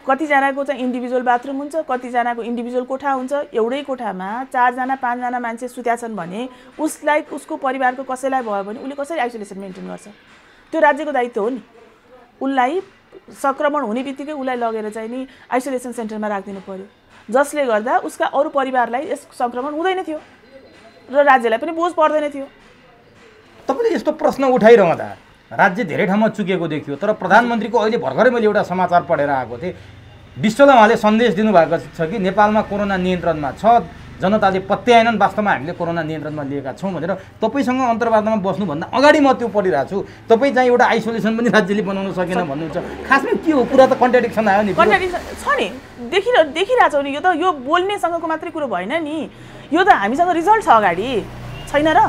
कतिजनाको चाहिँ इन्डिभिजुअल बाथरुम हुन्छ, कतिजनाको इन्डिभिजुअल कोठा हुन्छ। एउटै कोठामा 4 जना 5 जना मान्छे सुत्या छन् भने उसलाई उसको परिवारको कसैलाई भयो भने उसले कसरी आइसोलेसन मेन्टेन गर्छ? त्यो राज्यको दायित्व हो नि। उसलाई सङ्क्रमण हुने बित्तिकै उसलाई लगेर चाहिँ नि आइसोलेसन सेन्टरमा राखिदिनु पर्यो, जसले गर्दा उसका अरू परिवारलाई यस सङ्क्रमण हुँदैन थियो र राज्यलाई पनि बोझ पर्दैन थियो। तपाईँले यस्तो प्रश्न उठाइरहँदा राज्य धेरै ठाउँमा चुकेको देखियो। तर प्रधानमन्त्रीको अहिले भर्खरै मैले एउटा समाचार पढेर आएको थिएँ, विश्वलाई उहाँले सन्देश दिनुभएको छ कि नेपालमा कोरोना नियन्त्रणमा छ, जनताले पत्याएनन्, वास्तवमा हामीले कोरोना नियन्त्रणमा लिएका छौँ भनेर। तपाईँसँग अन्तर्वार्तामा बस्नुभन्दा अगाडि म त्यो पढिरहेको छु। तपाईँ चाहिँ एउटा आइसोलेसन पनि राज्यले बनाउन सकेन भन्नुहुन्छ। खासमा के हो? कुरा त कन्ट्राडिक्सन आयो नि। कन्ट्राडिक्सन छ नि, देखिरहेछौँ नि। यो बोल्नेसँगको मात्रै कुरो भएन नि, यो त हामीसँग रिजल्ट छ अगाडि, छैन र?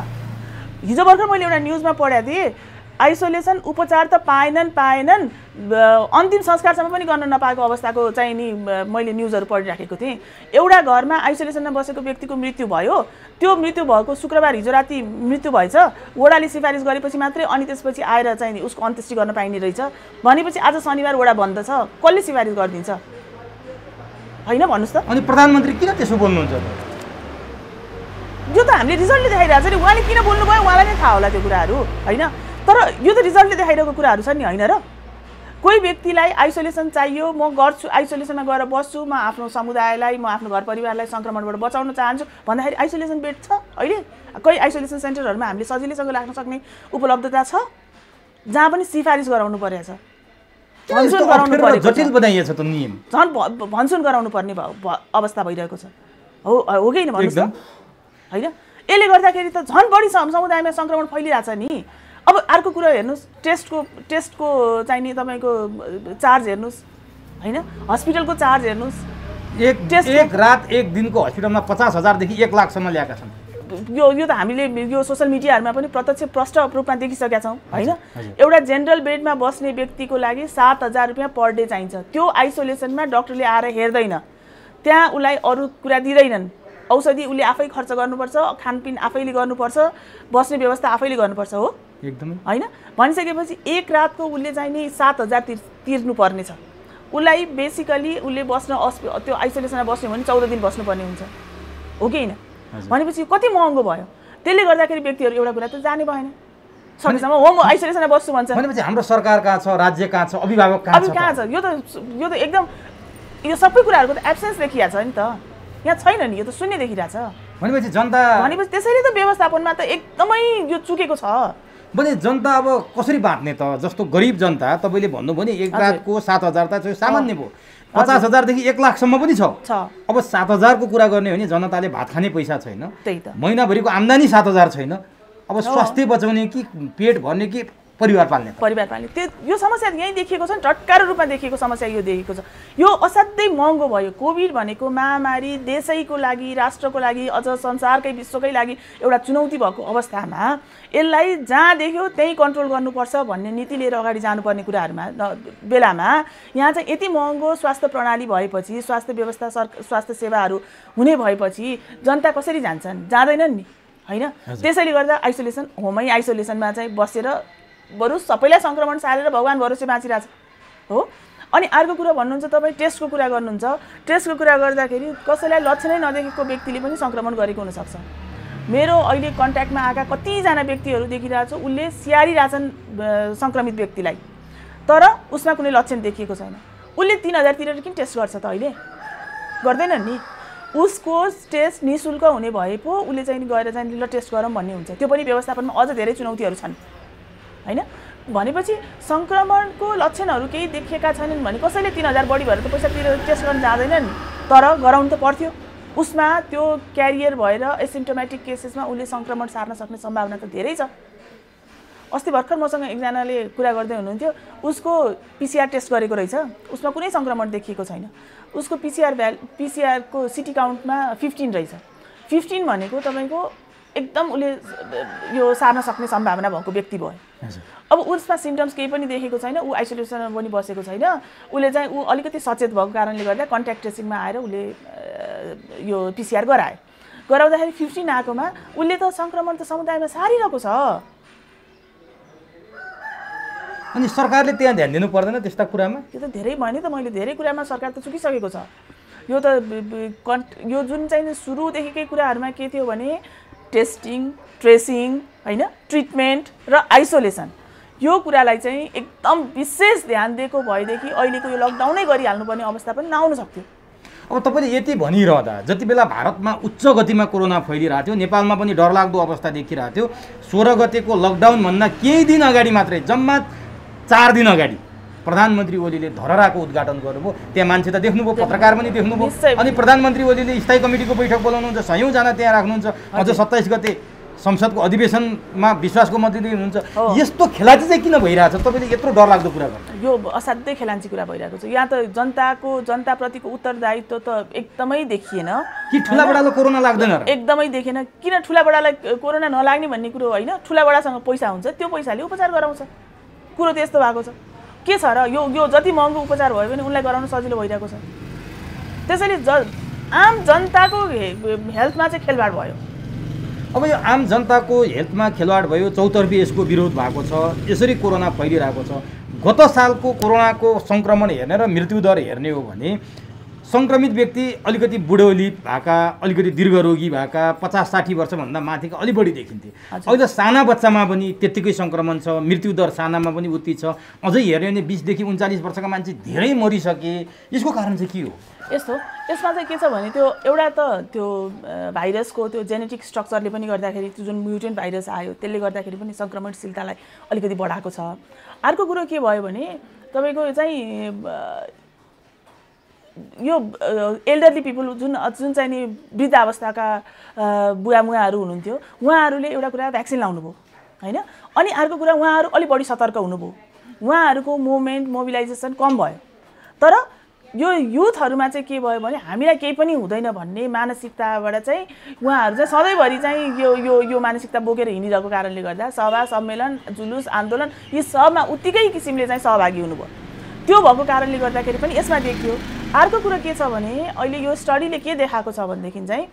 हिजो भर्खर मैले एउटा न्युजमा पढेको थिएँ, आइसोलेसन उपचार त पाएनन्, अन्तिम संस्कारसम्म पनि गर्न नपाएको अवस्थाको चाहिँ नि मैले न्युजहरू पढिराखेको थिएँ। एउटा घरमा आइसोलेसनमा बसेको व्यक्तिको मृत्यु भयो, त्यो मृत्यु भएको शुक्रबार हिजो राति मृत्यु भएछ, वडाले सिफारिस गरेपछि मात्रै, अनि त्यसपछि आएर चाहिँ नि उसको अन्त्येष्टि गर्न पाइने रहेछ भनेपछि आज शनिबार वडा बन्द छ, कसले सिफारिस गरिदिन्छ, होइन? भन्नुहोस् त। अनि प्रधानमन्त्री किन त्यसो बोल्नुहुन्छ? यो त हामीले रिजल्टले देखाइरहेको छ नि। उहाँले किन बोल्नुभयो उहाँलाई नै थाहा होला त्यो कुराहरू, होइन? तर यो त रिजल्टले देखाइरहेको कुराहरू छन् नि, होइन र? कोही व्यक्तिलाई आइसोलेसन चाहियो, म गर्छु, आइसोलेसनमा गएर बस्छु, म आफ्नो समुदायलाई, म आफ्नो घर परिवारलाई सङ्क्रमणबाट बचाउन चाहन्छु भन्दाखेरि आइसोलेसन बेड छ अहिले। कोही आइसोलेसन सेन्टरहरूमा हामीले सजिलैसँग राख्न सक्ने उपलब्धता छ, जहाँ पनि सिफारिस गराउनु परेको छ, भनसुन गराउनु परेको छ, जटिल बनाइएको छ त नियम, झन् भनसुन गराउनु पर्ने अवस्था भइरहेको छ। हो कि होइन भन्नुहोस् त, होइन? यसले गर्दाखेरि त झन् बढी समुदायमा सङ्क्रमण फैलिरहेछ नि। अब अर्को कुरा हेर्नुहोस्, टेस्टको चाहिँ नि तपाईँको चार्ज हेर्नुहोस्, होइन? हस्पिटलको चार्ज हेर्नुहोस्। एक रात एक दिनको हस्पिटलमा 50,000 देखि 1 लाखसम्म ल्याएका छन्। यो त हामीले यो सोसियल मिडियाहरूमा पनि प्रत्यक्ष प्रष्ट रूपमा देखिसकेका छौँ, होइन? एउटा जेनरल बेडमा बस्ने व्यक्तिको लागि 7,000 रुपियाँ पर डे चाहिन्छ। त्यो आइसोलेसनमा डक्टरले आएर हेर्दैन, त्यहाँ उसलाई अरू कुरा दिँदैनन्, औषधि उसले आफै खर्च गर्नुपर्छ, खानपिन आफैले गर्नुपर्छ, बस्ने व्यवस्था आफैले गर्नुपर्छ, हो एकदमै, होइन? भनिसकेपछि एक रातको उसले चाहिँ नि 7,000 तिर्नुपर्ने छ। उसलाई बेसिकली उसले बस्न त्यो आइसोलेसनमा बस्ने भने 14 दिन बस्नुपर्ने हुन्छ, हो कि होइन? भनेपछि कति महँगो भयो। त्यसले गर्दाखेरि व्यक्तिहरू एउटा कुरा त जाने भएन, सकेसम्म होम आइसोलेसनमा बस्छु भन्छ। भनेपछि हाम्रो सरकार कहाँ छ, राज्य कहाँ छ, अभिभावक कहाँ छ? यो त एकदम यो सबै कुराहरूको त एब्सेन्स देखिया छ नि त, यहाँ छैन नि, यो त शून्य देखिरहेछ। भनेपछि जनता, भनेपछि त्यसैले त व्यवस्थापनमा त एकदमै यो चुकेको छ। भने जनता अब कसरी बाँच्ने त? जस्तो गरिब जनता, तपाईँले भन्नुभयो नि एक रातको 7,000 त सामान्य भयो, 50,000 देखि 1 लाखसम्म पनि छ। अब 7,000 को कुरा गर्ने हो भने जनताले भात खाने पैसा छैन, महिनाभरिको आम्दानी 7,000 छैन। अब स्वास्थ्य बचाउने कि पेट भर्ने कि परिवार पाल्ने? त्यो यो समस्या यहीँ देखिएको छ नि, टटकारो रूपमा देखिएको समस्या यो देखिएको छ। यो असाध्यै महँगो भयो। कोभिड भनेको महामारी देशैको लागि, राष्ट्रको लागि, अझ संसारकै विश्वकै लागि एउटा चुनौती भएको अवस्थामा यसलाई जहाँ देख्यो त्यहीँ कन्ट्रोल गर्नुपर्छ भन्ने नीति लिएर अगाडि जानुपर्ने कुराहरूमा बेलामा यहाँ चाहिँ यति महँगो स्वास्थ्य प्रणाली भएपछि, स्वास्थ्य व्यवस्था, स्वास्थ्य सेवाहरू हुने भएपछि जनता कसरी जान्छन्? जाँदैनन् नि, होइन? त्यसैले गर्दा आइसोलेसन, होमै आइसोलेसनमा चाहिँ बसेर बरु सबैलाई सङ्क्रमण सारेर भगवान् भरोसे बाँचिरहेछ, हो? अनि अर्को कुरा भन्नुहुन्छ तपाईँ, टेस्टको कुरा गर्नुहुन्छ। टेस्टको कुरा गर्दाखेरि कसैलाई लक्षणै नदेखेको व्यक्तिले पनि सङ्क्रमण गरेको हुनसक्छ। मेरो अहिले कन्ट्याक्टमा आएका कतिजना व्यक्तिहरू देखिरहेको छु, उसले स्याहारिरहेछन् सङ्क्रमित व्यक्तिलाई, तर उसमा कुनै लक्षण देखिएको छैन। उसले 3,000 तिरेर किन टेस्ट गर्छ त? अहिले गर्दैनन् नि। उसको टेस्ट निःशुल्क हुने भए पो उसले चाहिँ गएर चाहिँ ल टेस्ट गरौँ भन्ने हुन्छ। त्यो पनि व्यवस्थापनमा अझ धेरै चुनौतीहरू छन् हैन। भनेपछि सङ्क्रमणको लक्षणहरू केही देखिएका छैनन् भने कसैले 3000 बढी भएर त पैसा तिरेर टेस्ट गर्न जाँदैन नि, तर गराउनु त पर्थ्यो। उसमा त्यो क्यारियर भएर एसिम्टोमेटिक केसेसमा उसले सङ्क्रमण सार्न सक्ने सम्भावना त धेरै छ। अस्ति भर्खर मसँग एकजनाले कुरा गर्दै हुनुहुन्थ्यो, उसको पिसिआर टेस्ट गरेको रहेछ, उसमा कुनै सङ्क्रमण देखिएको छैन। उसको पिसिआरको सिटी काउन्टमा 15 रहेछ। 15 भनेको तपाईँको एकदम उसले यो सार्न सक्ने सम्भावना भएको व्यक्ति भयो। अब उसमा सिम्टम्स केही पनि देखेको छैन, ऊ आइसोलेसनमा पनि बसेको छैन, उसले चाहिँ ऊ अलिकति सचेत भएको कारणले गर्दा कन्ट्याक्ट ट्रेसिङमा आएर उसले यो पिसिआर गरायो। गराउँदाखेरि 15 आएकोमा उसले त सङ्क्रमण त समुदायमा सारिरहेको छ। अनि सरकारले त्यहाँ ध्यान दिनु पर्दैन त्यस्ता कुरामा? यो त धेरै भयो नि त, मैले धेरै कुरामा सरकार त चुकिसकेको छ। यो त यो जुन चाहिँ सुरुदेखिकै कुराहरूमा के थियो भने टेस्टिङ, ट्रेसिङ हैन, ट्रिटमेन्ट र आइसोलेसन, यो कुरालाई चाहिँ एकदम विशेष ध्यान दिएको भएदेखि अहिलेको यो लकडाउनै गरिहाल्नुपर्ने अवस्था पनि नआउन सक्थ्यो। अब तपाईँले यति भनिरहँदा जति बेला भारतमा उच्च गतिमा कोरोना फैलिरहेको थियो, नेपालमा पनि डरलाग्दो अवस्था देखिरहेको थियो, 16 गतेको लकडाउनभन्दा केही दिन अगाडि मात्रै, जम्मा 4 दिन अगाडि प्रधानमन्त्री ओलीले धरहराको उद्घाटन गर्नुभयो। त्यहाँ मान्छे त देख्नुभयो, पत्रकार पनि देख्नुभयो। अनि प्रधानमन्त्री ओलीले स्थायी कमिटीको बैठक बोलाउनुहुन्छ, 100 जना त्यहाँ राख्नुहुन्छ। अझ 27 गते संसदको अधिवेशनमा विश्वासको मत दिँदै हुनुहुन्छ। यस्तो खेलाँची चाहिँ किन भइरहेछ? तपाईँले यत्रो डरलाग्दो कुरा गर्नु? यो असाध्यै खेलाँची कुरा भइरहेको छ। यहाँ त जनताप्रतिको उत्तरदायित्व त एकदमै देखिएन कि ठुलाबडालाई कोरोना लाग्दैन र? एकदमै देखेन। किन ठुलाबडालाई कोरोना नलाग्ने भन्ने कुरो होइन, ठुलाबडासँग पैसा हुन्छ, त्यो पैसाले उपचार गराउँछ। कुरो त यस्तो भएको छ। के छ र, यो जति महँगो उपचार भयो भने उनलाई गराउन सजिलो भइरहेको छ। त्यसैले आम जनताको हेल्थमा चाहिँ खेलवाड भयो। अब यो आम जनताको हेल्थमा खेलवाड भयो, चौतर्फी यसको विरोध भएको छ, यसरी कोरोना फैलिरहेको छ। गत सालको कोरोनाको सङ्क्रमण हेर्ने र मृत्युदर हेर्ने हो भने सङ्क्रमित व्यक्ति अलिकति बुढौली भएका, अलिकति दीर्घरोगी भएका, 50-60 वर्षभन्दा माथिका अलि बढी देखिन्थे। अहिले साना बच्चामा पनि त्यत्तिकै सङ्क्रमण छ, मृत्युदर सानामा पनि उति छ। अझै हेर्यो भने 20 देखि 39 वर्षका मान्छे धेरै मरिसके। यसको कारण चाहिँ के हो? यसमा चाहिँ के छ भने त्यो एउटा त त्यो भाइरसको त्यो जेनेटिक स्ट्रक्चरले पनि गर्दाखेरि, त्यो जुन म्युटेन्ट भाइरस आयो त्यसले गर्दाखेरि पनि सङ्क्रमणशीलतालाई अलिकति बढाएको छ। अर्को कुरो के भयो भने तपाईँको चाहिँ यो एल्डरली पिपल जुन चाहिँ नि वृद्ध अवस्थाका बुवामुवाहरू हुनुहुन्थ्यो, उहाँहरूले एउटा कुरा भ्याक्सिन लाउनुभयो हैन। अनि अर्को कुरा उहाँहरू अलि बढी सतर्क हुनुभयो, उहाँहरूको मुभमेन्ट मोबिलाइजेसन कम भयो। तर यो युथहरूमा चाहिँ के भयो भने हामीलाई केही पनि हुँदैन भन्ने मानसिकताबाट चाहिँ उहाँहरू चाहिँ सधैँभरि चाहिँ यो मानसिकता बोकेर हिँडिरहेको कारणले गर्दा सभा सम्मेलन जुलुस आन्दोलन यी सबमा उत्तिकै किसिमले चाहिँ सहभागी हुनुभयो। त्यो भएको कारणले गर्दाखेरि पनि यसमा देखियो। अर्को कुरो के छ भने अहिले यो स्टडीले के देखाएको छ भनेदेखि चाहिँ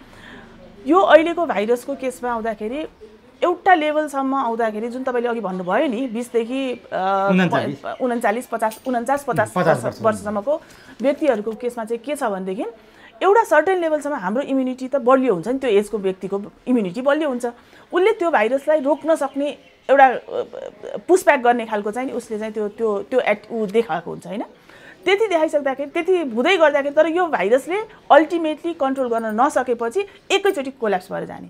यो अहिलेको भाइरसको केसमा आउँदाखेरि एउटा लेभलसम्म आउँदाखेरि जुन तपाईँले अघि भन्नुभयो नि 20 देखि 49-50 वर्षसम्मको व्यक्तिहरूको केसमा चाहिँ के छ भनेदेखि एउटा सर्टेन लेभलसम्म हाम्रो इम्युनिटी त बलियो हुन्छ नि, त्यो एजको व्यक्तिको इम्युनिटी बलियो हुन्छ। उसले त्यो भाइरसलाई रोक्न सक्ने एउटा पुसब्याक गर्ने खालको चाहिँ उसले चाहिँ त्यो देखाएको हुन्छ हैन। त्यति देखाइसक्दाखेरि, त्यति हुँदै गर्दाखेरि तर यो भाइरसले अल्टिमेटली कन्ट्रोल गर्न नसकेपछि एकैचोटि कोल्याप्स भएर जाने।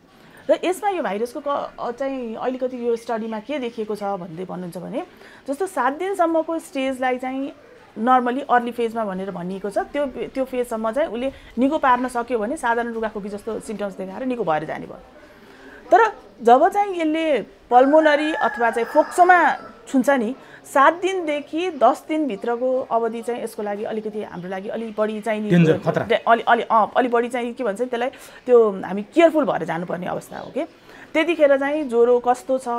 र यसमा यो भाइरसको चाहिँ अलिकति यो स्टडीमा के देखिएको छ भन्नुहुन्छ भने जस्तो 7 दिनसम्मको स्टेजलाई चाहिँ नर्मली अर्ली फेजमा भनेर भनिएको छ। त्यो फेजसम्म चाहिँ उसले निको पार्न सक्यो भने साधारण रुगाखोकी जस्तो सिम्टम्स देखाएर निको भएर जाने भयो। तर जब चाहिँ यसले पल्मोनरी अथवा चाहिँ फोक्सोमा छुन्छ नि, 7 दिनदेखि 10 दिनभित्रको अवधि चाहिँ यसको लागि अलिकति हाम्रो लागि अलि बढी चाहिँ अलि बढी चाहिँ के भन्छ त्यसलाई, त्यो हामी केयरफुल भएर जानुपर्ने अवस्था हो कि। त्यतिखेर चाहिँ ज्वरो कस्तो छ,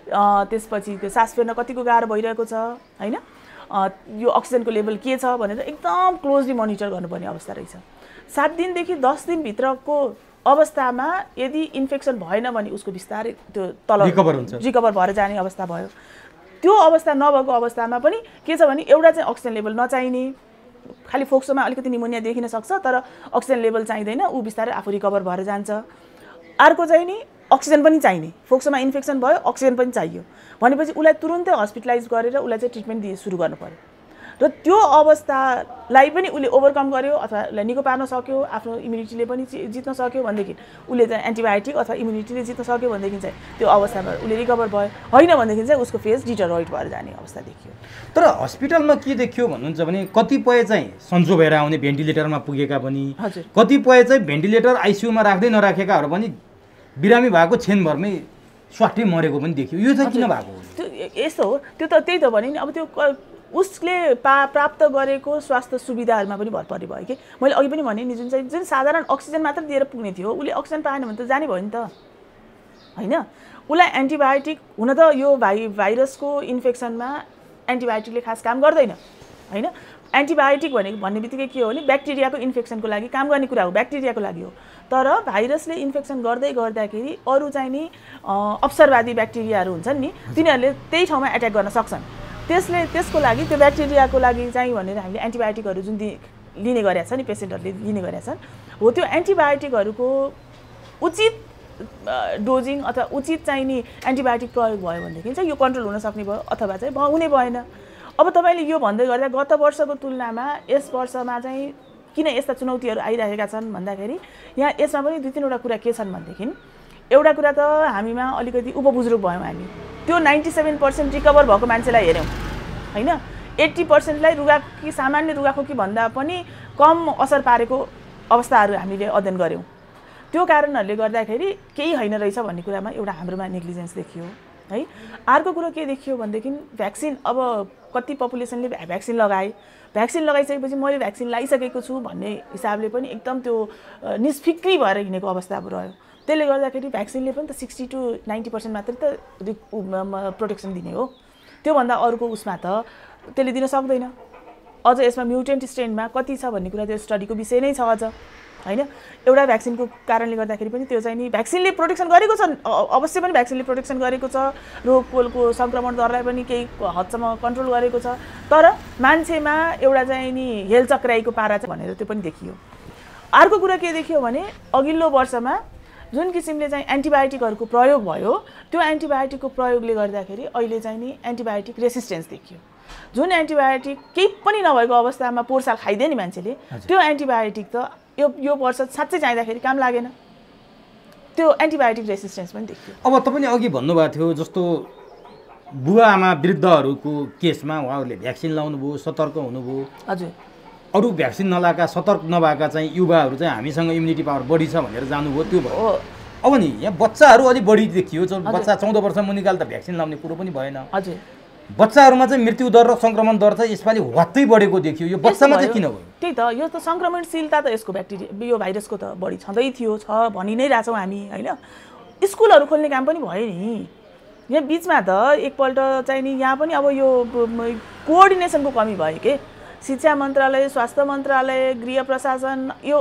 त्यसपछि त्यो सास फेर्न कतिको गाह्रो भइरहेको छ हैन, यो अक्सिजनको लेभल के छ भनेर एकदम क्लोजली मोनिटर गर्नुपर्ने अवस्था रहेछ। 7 दिनदेखि 10 दिनभित्रको अवस्थामा यदि इन्फेक्सन भएन भने उसको बिस्तारै त्यो तल रिकभर भएर जाने अवस्था भयो। त्यो अवस्था नभएको अवस्थामा पनि के छ भने एउटा चाहिँ अक्सिजन लेभल नचाहिने, खालि फोक्सोमा अलिकति निमोनिया देखिन सक्छ तर अक्सिजन लेभल चाहिँदैन, ऊ बिस्तारै आफू रिकभर भएर जान्छ। अर्को चाहिँ नि अक्सिजन पनि चाहिने, फोक्सोमा इन्फेक्सन भयो अक्सिजन पनि चाहियो भनेपछि उसलाई तुरुन्तै हस्पिटलाइज गरेर उसलाई चाहिँ ट्रिटमेन्ट सुरु गर्नु पर्यो। र त्यो अवस्थालाई पनि उसले ओभरकम गर्यो अथवा निको पार्न सक्यो, आफ्नो इम्युनिटीले पनि जित्न सक्यो भनेदेखि उसले चाहिँ एन्टिबायोटिक अथवा इम्युनिटीले जित्न सक्यो भनेदेखि चाहिँ त्यो अवस्थामा उसले रिकभर भयो, होइन भनेदेखि चाहिँ उसको फेज डिटरोइट भएर जाने अवस्था देखियो। तर हस्पिटलमा के देखियो भन्नुहुन्छ भने कतिपय चाहिँ सन्चो भएर आउने भेन्टिलेटरमा पुगेका पनि, कतिपय चाहिँ भेन्टिलेटर आइसियुमा राख्दै नराखेकाहरू पनि बिरामी भएको छेनभरमै स्वाट्टै मरेको पनि देखियो। यो चाहिँ किन भएको? त्यो यस्तो हो, त्यो त त्यही त भने नि, अब त्यो उसले प्राप्त गरेको स्वास्थ्य सुविधाहरूमा पनि भर पर्ने भयो कि मैले अघि पनि भने नि, जुन साधारण अक्सिजन मात्र दिएर पुग्ने थियो उसले अक्सिजन पाएन भने त जाने भयो नि त, होइन? उसलाई एन्टिबायोटिक, हुन त यो भाइरसको इन्फेक्सनमा एन्टिबायोटिकले खास काम गर्दैन, होइन? एन्टिबायोटिक भन्ने बित्तिकै के हो भने ब्याक्टेरियाको इन्फेक्सनको लागि काम गर्ने कुरा हो, ब्याक्टेरियाको लागि हो। तर भाइरसले इन्फेक्सन गर्दै गर्दाखेरि अरू चाहिँ नि अवसरवादी ब्याक्टेरियाहरू हुन्छन् नि, तिनीहरूले त्यही ठाउँमा एट्याक गर्न सक्छन्। त्यसको लागि त्यो ब्याक्टेरियाको लागि चाहिँ भनेर हामीले एन्टिबायोटिकहरू जुन लिने गरेका छन् नि, पेसेन्टहरूले लिने गरेका छन्, हो त्यो एन्टिबायोटिकहरूको उचित डोजिङ अथवा उचित चाहिँ नि एन्टिबायोटिक प्रयोग भयो भनेदेखि चाहिँ यो कन्ट्रोल हुन सक्ने भयो, अथवा चाहिँ हुने भएन। अब तपाईँले यो भन्दै गर्दा गत वर्षको तुलनामा यस वर्षमा चाहिँ किन यस्ता चुनौतीहरू आइरहेका छन् भन्दाखेरि यहाँ यसमा पनि 2-3वटा कुरा के छन् भनेदेखि, एउटा कुरा त हामीमा अलिकति उपबुजुर्ग भयौँ हामी, त्यो 97% रिकभर भएको मान्छेलाई हेऱ्यौँ, होइन? 80%लाई रुगाखोकी, सामान्य रुगाखोकी भन्दा पनि कम असर पारेको अवस्थाहरू हामीले अध्ययन गऱ्यौँ। त्यो कारणहरूले गर्दाखेरि केही होइन रहेछ भन्ने कुरामा एउटा हाम्रोमा नेग्लिजेन्स देखियो, है? अर्को कुरो के देखियो भनेदेखि भ्याक्सिन, अब कति पपुलेसनले भ्याक्सिन लगाए, भ्याक्सिन लगाइसकेपछि मैले भ्याक्सिन लगाइसकेको छु भन्ने हिसाबले पनि एकदम त्यो निष्फिक्री भएर हिँडेको अवस्था रह्यो। त्यसले गर्दाखेरि भ्याक्सिनले पनि त 60 to 90% मात्रै त प्रोटेक्सन दिने हो, त्योभन्दा अरूको उसमा त त्यसले दिन सक्दैन। अझ यसमा म्युटेन्ट स्ट्रेनमा कति छ भन्ने कुरा त्यो स्टडीको विषय नै छ अझ, होइन? एउटा भ्याक्सिनको कारणले गर्दाखेरि पनि त्यो चाहिँ नि भ्याक्सिनले प्रोटेक्सन गरेको छ, अवश्य पनि भ्याक्सिनले प्रोटेक्सन गरेको छ, रोगको सङ्क्रमण दरलाई पनि केही हदसम्म कन्ट्रोल गरेको छ, तर मान्छेमा एउटा चाहिँ नि हेलचक्राइको पारा चाहिँ भनेर त्यो पनि देखियो। अर्को कुरा के देखियो भने अघिल्लो वर्षमा जुन किसिमले चाहिँ एन्टिबायोटिकहरूको प्रयोग भयो, त्यो एन्टिबायोटिकको प्रयोगले गर्दाखेरि अहिले चाहिँ नि एन्टिबायोटिक रेसिस्टेन्स देखियो। जुन एन्टिबायोटिक केही पनि नभएको अवस्थामा पोहोर खाइदियो नि मान्छेले, त्यो एन्टिबायोटिक त यो वर्ष साँच्चै चाहिँदाखेरि काम लागेन, त्यो एन्टिबायोटिक रेसिस्टेन्स पनि देखियो। अब तपाईँले अघि भन्नुभएको थियो जस्तो बुवा आमा वृद्धहरूको केसमा उहाँहरूले भ्याक्सिन लाउनु भयो, सतर्क हुनुभयो। हजुर, अरू भ्याक्सिन नलाएका सतर्क नभएका चाहिँ युवाहरू चाहिँ हामीसँग इम्युनिटी पावर बढी छ भनेर जानुभयो, त्यो भयो। अब नि यहाँ बच्चाहरू अलिक बढी देखियो, बच्चा 14 वर्ष मुनिकाल त भ्याक्सिन लाउने कुरो पनि भएन। हजुर, बच्चाहरूमा चाहिँ मृत्यु दर र सङ्क्रमण दर चाहिँ यसपालि हत्तै बढेको देखियो, यो बच्चामा चाहिँ किन भयो? त्यही त, यो त सङ्क्रमणशीलता त यसको ब्याक्टेरिया यो भाइरसको त बढी छँदै थियो, छ भनि नै रहेछौँ हामी, होइन? स्कुलहरू खोल्ने काम पनि भयो नि यहाँ बिचमा त, एकपल्ट चाहिँ नि यहाँ पनि अब यो कोअर्डिनेसनको कमी भयो के, शिक्षा मन्त्रालय, स्वास्थ्य मन्त्रालय, गृह प्रशासन, यो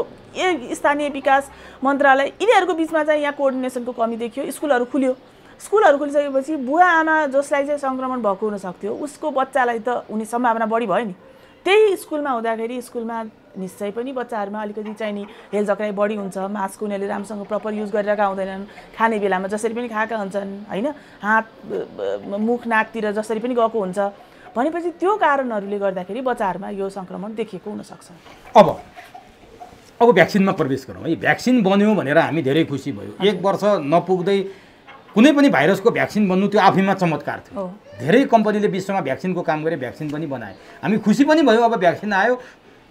स्थानीय विकास मन्त्रालय, यिनीहरूको बिचमा चाहिँ यहाँ कोअर्डिनेसनको कमी देखियो। स्कुलहरू खुल्यो, स्कुलहरू खोलिसकेपछि बुवा आमा जसलाई चाहिँ सङ्क्रमण भएको हुनसक्थ्यो उसको बच्चालाई त हुने सम्भावना बढी भयो नि। त्यही स्कुलमा हुँदाखेरि स्कुलमा निश्चय पनि बच्चाहरूमा अलिकति चाहिँ नि हेलचक्राइ बढी हुन्छ, मास्क उनीहरूले राम्रोसँग प्रपर युज गरिरहेका हुँदैनन्, खाने बेलामा जसरी पनि खाएका हुन्छन्, होइन? हात मुख नाकतिर जसरी पनि गएको हुन्छ भनेपछि त्यो कारणहरूले गर्दाखेरि बच्चाहरूमा यो सङ्क्रमण देखिएको हुनसक्छ। अब भ्याक्सिनमा प्रवेश गरौँ है। भ्याक्सिन बन्यो भनेर हामी धेरै खुसी भयो। 1 वर्ष नपुग्दै कुनै पनि भाइरसको भ्याक्सिन बन्नु त्यो आफैमा चमत्कार थियो। धेरै कम्पनीले विश्वमा भ्याक्सिनको काम गरे, भ्याक्सिन पनि बनाए, हामी खुसी पनि भयो। अब भ्याक्सिन आयो,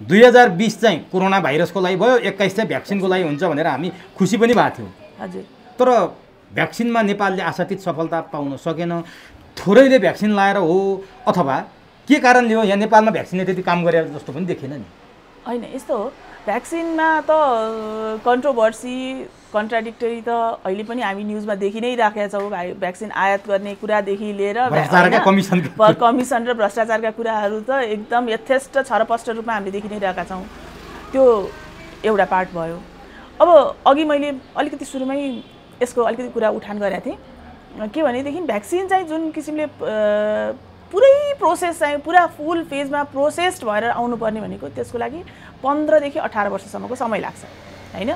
2020 चाहिँ कोरोना भाइरसको लागि भयो, 21 चाहिँ भ्याक्सिनको लागि हुन्छ भनेर हामी खुसी पनि भएको थियौँ। हजुर, तर भ्याक्सिनमा नेपालले आशातीत सफलता पाउन सकेन। थोरैले भ्याक्सिन लाएर हो अथवा के कारणले हो यहाँ नेपालमा भ्याक्सिनले त्यति काम गरे जस्तो पनि देखिएन नि? होइन, यस्तो हो, भ्याक्सिनमा त कन्ट्रोभर्सी, कन्ट्राडिक्टरी त अहिले पनि हामी न्युजमा देखि नै राखेका छौँ। भ्याक्सिन आयात गर्ने कुरादेखि लिएर कमिसन र भ्रष्टाचारका कुराहरू त एकदम यथेष्ट छरपष्ट रूपमा हामीले देखि नै रहेका छौँ। त्यो एउटा पार्ट भयो। अब अघि मैले अलिकति सुरुमै यसको अलिकति कुरा उठान गरेको थिएँ के भनेदेखि भ्याक्सिन चाहिँ जुन किसिमले पुरै प्रोसेस चाहिँ पुरा फुल फेजमा प्रोसेस्ड भएर आउनुपर्ने भनेको त्यसको लागि 15 देखि 18 वर्षसम्मको समय लाग्छ, होइन?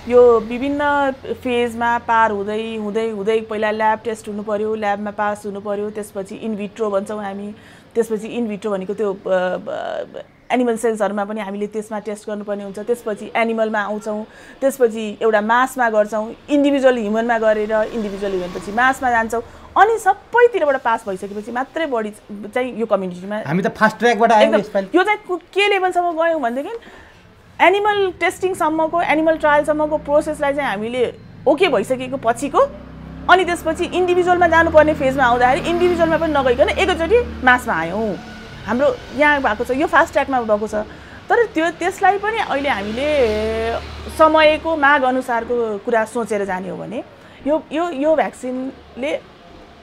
यो विभिन्न फेजमा पार हुँदै पहिला ल्याब टेस्ट हुनु पर्यो, ल्याबमा पास हुनु पर्यो, त्यसपछि इन भिट्रो भन्छौँ हामी, त्यसपछि इन भिट्रो भनेको त्यो एनिमल सेल्सहरुमा पनि हामीले त्यसमा टेस्ट गर्नुपर्ने हुन्छ त्यसपछि एनिमलमा आउँछौं त्यसपछि एउटा मासमा गर्छौं इन्डिभिजुअल ह्युमनमा गरेर इन्डिभिजुअल ह्युमनपछि मासमा जान्छौं अनि सबैतिरबाट पास भइसकेपछि मात्रै बडी चाहिँ यो कम्युनिटीमा हामी त फास्ट ट्र्याकबाट आयौं यसपालि यो चाहिँ के लेभलसम्म गयौं भनेदेखि एनिमल टेस्टिङ सम्मको एनिमल ट्रायल सम्मको प्रोसेसलाई चाहिँ हामीले ओके भइसकेको पछिको अनि त्यसपछि इन्डिभिजुअलमा जानुपर्ने फेजमा आउँदाखेरि इन्डिभिजुअलमा पनि नगइकन एकैचोटी मासमा आयौं हाम्रो यहाँ भएको छ यो फास्ट ट्र्याकमा भएको छ तर त्यसलाई पनि अहिले हामीले समयको माग अनुसारको कुरा सोचेर जाने हो भने यो भ्याक्सिनले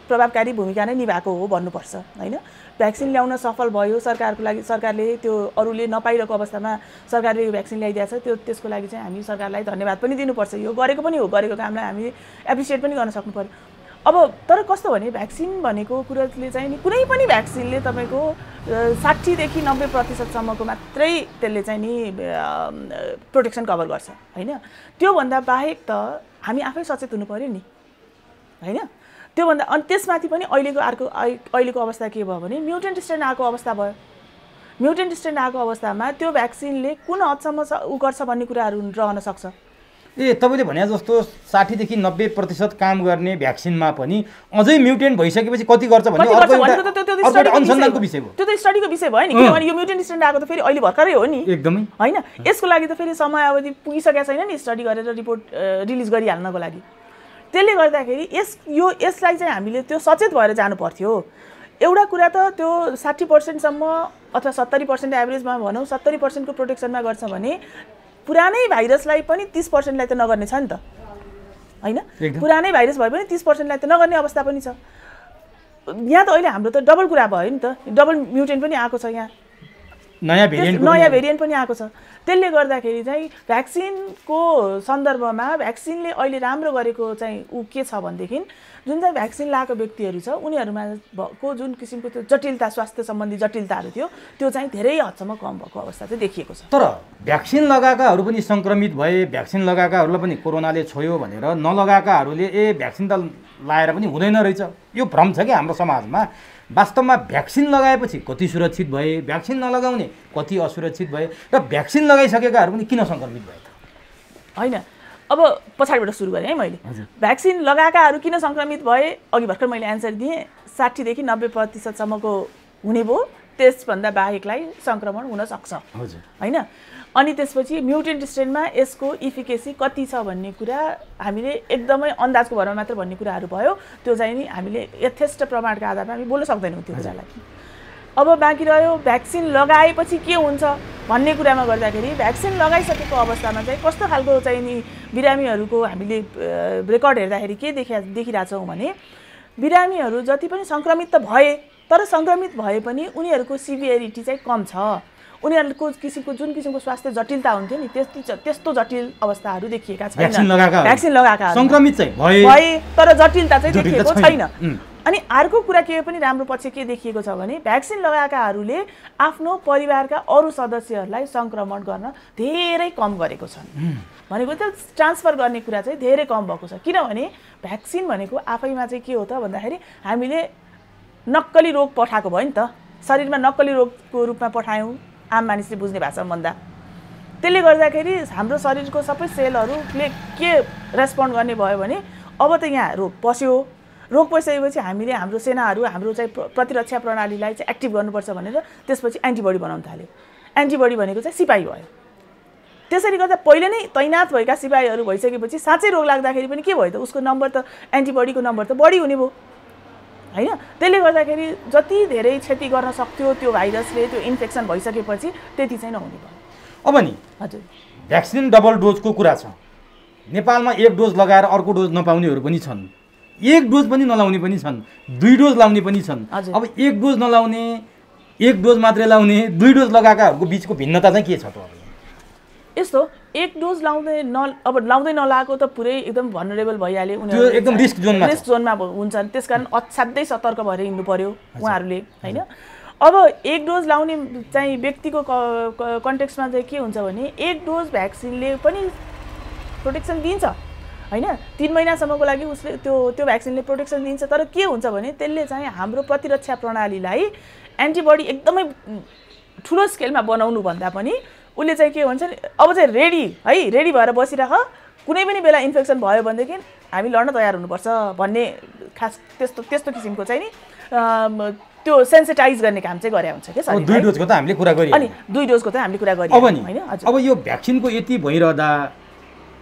प्रभावकारी भूमिका नै निभाएको हो भन्नुपर्छ हैन भ्याक्सिन ल्याउन सफल भयो सरकारको लागि सरकारले त्यो अरूले नपाइरहेको अवस्थामा सरकारले यो भ्याक्सिन ल्याइदिएको छ त्यसको लागि चाहिँ हामी सरकारलाई धन्यवाद पनि दिनुपर्छ यो गरेको पनि हो गरेको कामलाई हामी एप्रिसिएट पनि गर्न सक्नु पर्यो अब तर कस्तो भने भ्याक्सिन भनेको कुराले चाहिँ नि कुनै पनि भ्याक्सिनले तपाईको 60 देखि 90% सम्मको मात्रै त्यसले चाहिँ नि प्रोटेक्सन कभर गर्छ हैन त्यो भन्दा बाहेक त हामी आफै सचेत हुनु पर्यो नि हैन त्यो भन्दा अनि त्यसमाथि पनि अहिलेको अवस्था के भयो भने म्युटेन्ट स्ट्रेन आएको अवस्था भयो म्युटेन्ट स्ट्रेन आएको अवस्थामा त्यो भ्याक्सिनले कुन हदसम्म उ गर्छ भन्ने कुराहरु रहन सक्छ ए तपाईले भने जस्तो 60 देखि 90% काम गर्ने भ्याक्सिनमा पनि अझै म्युटेन्ट भइसकेपछि कति गर्छ भन्ने अर्को अनुसन्धानको विषय हो त्यो त स्टडीको विषय भयो नि किनभने यो म्युटेन्ट स्ट्रेन आएको त फेरि अहिले भर्खरै हो नि एकदमै हैन यसको लागि त फेरि समयावधि पुगिसकेको छैन नि स्टडी गरेर रिपोर्ट रिलिज गरिहाल्नको लागि त्यसले गर्दाखेरि यसलाई चाहिँ हामीले त्यो सचेत भएर जानु पर्थ्यो एउटा कुरा त त्यो 60% सम्म अथवा 70% एभरेजमा भनौं 70% को प्रोटेक्सनमा गर्छ भने पुरानै भाइरसलाई पनि 30% लाई त नगर्ने छ नि त हैन पुरानै भाइरस भए पनि 30% लाई त नगर्ने अवस्था पनि छ यहाँ त अहिले हाम्रो त डबल कुरा भयो नि त डबल म्युटेन्ट पनि आएको छ यहाँ नयाँ भेरिएन्ट पनि आएको छ त्यसले गर्दाखेरि चाहिँ भ्याक्सिनको सन्दर्भमा भ्याक्सिनले अहिले राम्रो गरेको चाहिँ उ के छ भन्देखि जुन चाहिँ भ्याक्सिन लगाएको व्यक्तिहरु छ उनीहरुमा को जुन किसिमको त्यो जटिलता स्वास्थ्य सम्बन्धी जटिलताहरु थियो त्यो चाहिँ धेरै हदसम्म कम भएको अवस्था चाहिँ देखिएको छ तर भ्याक्सिन लगाएकाहरु पनि संक्रमित भए भ्याक्सिन लगाएकाहरुलाई पनि कोरोनाले छोयो भनेर नलगाएकाहरुले भ्याक्सिन त लाएर पनि हुँदैन रहेछ यो भ्रम छ के हाम्रो समाजमा वास्तवमा भ्याक्सिन लगाएपछि कति सुरक्षित भए भ्याक्सिन नलगाउने कति असुरक्षित भए र भ्याक्सिन लगाइसकेकाहरु पनि किन संक्रमित भए त हैन अब पछाडीबाट सुरु गरे है मैले भ्याक्सिन लगाएकाहरु किन संक्रमित भए अघि भर्खर मैले आन्सर दिए 60 देखि 90% सम्मको हुने भो त्यसभन्दा बाहेकलाई संक्रमण हुन सक्छ हैन अनि त्यसपछि म्युटेन्ट स्ट्रेनमा यसको इफिकेसी कति छ भन्ने कुरा हामीले एकदमै अन्दाजको भरमा मात्र भन्ने कुराहरु भयो त्यो चाहिँ नि हामीले यथेष्ट प्रमाणका आधारमा हामी बोल्न सक्दैनौं त्यो कुरालाई अब बाँकी रह्यो भ्याक्सिन लगाएपछि के हुन्छ भन्ने कुरामा गर्दाखेरि भ्याक्सिन लगाइसकेको अवस्थामा चाहिँ कस्तो खालको चाहिँ नि बिरामीहरुको हामीले रेकर्ड हेर्दाखेरि के देखिरा छौं भने बिरामीहरु जति पनि संक्रमित त भए तर संक्रमित भए पनि उनीहरुको सिभियरिटी चाहिँ कम छ उनीहरुको किसिमको जुन किसिमको स्वास्थ्य जटिलता हुन्थ्यो नि त्यस्तो जटिल अवस्थाहरु देखिएका छैन भ्याक्सिन लगाएका संक्रमित चाहिँ भए तर जटिलता चाहिँ देखिएको छैन अनि अर्को कुरा के पनि राम्रो पक्ष के देखिएको छ भने भ्याक्सिन लगाएकाहरुले आफ्नो परिवारका अरु सदस्यहरुलाई संक्रमण गर्न धेरै कम गरेको छन् भनेको त ट्रान्सफर गर्ने कुरा चाहिँ धेरै कम भएको छ किनभने भ्याक्सिन भनेको आफैमा चाहिँ के हो त भन्दाखेरि हामीले नक्कली रोग पठाएको भयो नि त शरीरमा नक्कली रोगको रूपमा पठायौं आम मानिसले बुझ्ने भाषामा भन्दा त्यसले गर्दाखेरि हाम्रो शरीरको सबै सेलहरुले के रेस्पोन्ड गर्ने भयो भने अब त यहाँ रोग पस्यो रोग पसिसकेपछि हामीले हाम्रो सेनाहरु हाम्रो चाहिँ प्रतिरक्षा प्रणालीलाई चाहिँ एक्टिभ गर्नुपर्छ भनेर त्यसपछि एन्टिबडी बनाउन थाल्यो एन्टिबडी भनेको चाहिँ सिपाही भयो त्यसैले गर्दा पहिले नै तैनात भएका सिपाहीहरु भइसकेपछि साँच्चै रोग लाग्दाखेरि पनि के भयो त उसको नम्बर त एन्टिबडीको नम्बर त बढी हुने भयो हैन त्यसले गर्दाखेरि जति धेरै क्षति गर्न सक्थ्यो त्यो भाइरसले त्यो इन्फेक्सन भइसकेपछि त्यति चाहिँ नहुने भयो अब नि हजुर भ्याक्सिन डबल डोजको कुरा छ नेपालमा एक डोज लगाएर अर्को डोज नपाउनेहरु पनि छन् एक डोज पनि नलाउने पनि छन् दुई डोज लाउने पनि छन् अब एक डोज नलाउने एक डोज मात्रै लाउने दुई डोज लगाएकाहरुको बीचको भिन्नता चाहिँ के छ त यस्तो एक डोज अब लाउँदै नलाएको त पुरै एकदम भनरेबल भइहाले उनीहरु एकदम रिस्क जोनमा हुन्छन् त्यसकारण असाध्यै सतर्क भएर हिँड्नु पर्यो उहाँहरुले हैन अब एक डोज लाउने चाहिँ व्यक्तिको कन्टेक्स्टमा चाहिँ के हुन्छ भने एक डोज भ्याक्सिनले पनि प्रोटेक्सन दिन्छ होइन 3 महिनासम्मको लागि उसले त्यो भ्याक्सिनले प्रोटेक्सन दिन्छ। तर के हुन्छ भने त्यसले चाहिँ हाम्रो प्रतिरक्षा प्रणालीलाई एन्टिबडी एकदमै ठुलो स्केलमा बनाउनु भन्दा पनि उसले चाहिँ के भन्छ अब चाहिँ रेडी भएर बसिराख, कुनै पनि बेला इन्फेक्सन भयो भनेदेखि हामी लड्न तयार हुनुपर्छ भन्ने खास त्यस्तो किसिमको चाहिँ नि त्यो सेन्सिटाइज गर्ने काम चाहिँ गरे हुन्छ के सर। 2 डोजको त हामीले कुरा गरियो, अनि 2 डोजको त हामीले कुरा गरियो हैन। अब यो भ्याक्सिनको यति भइरहँदा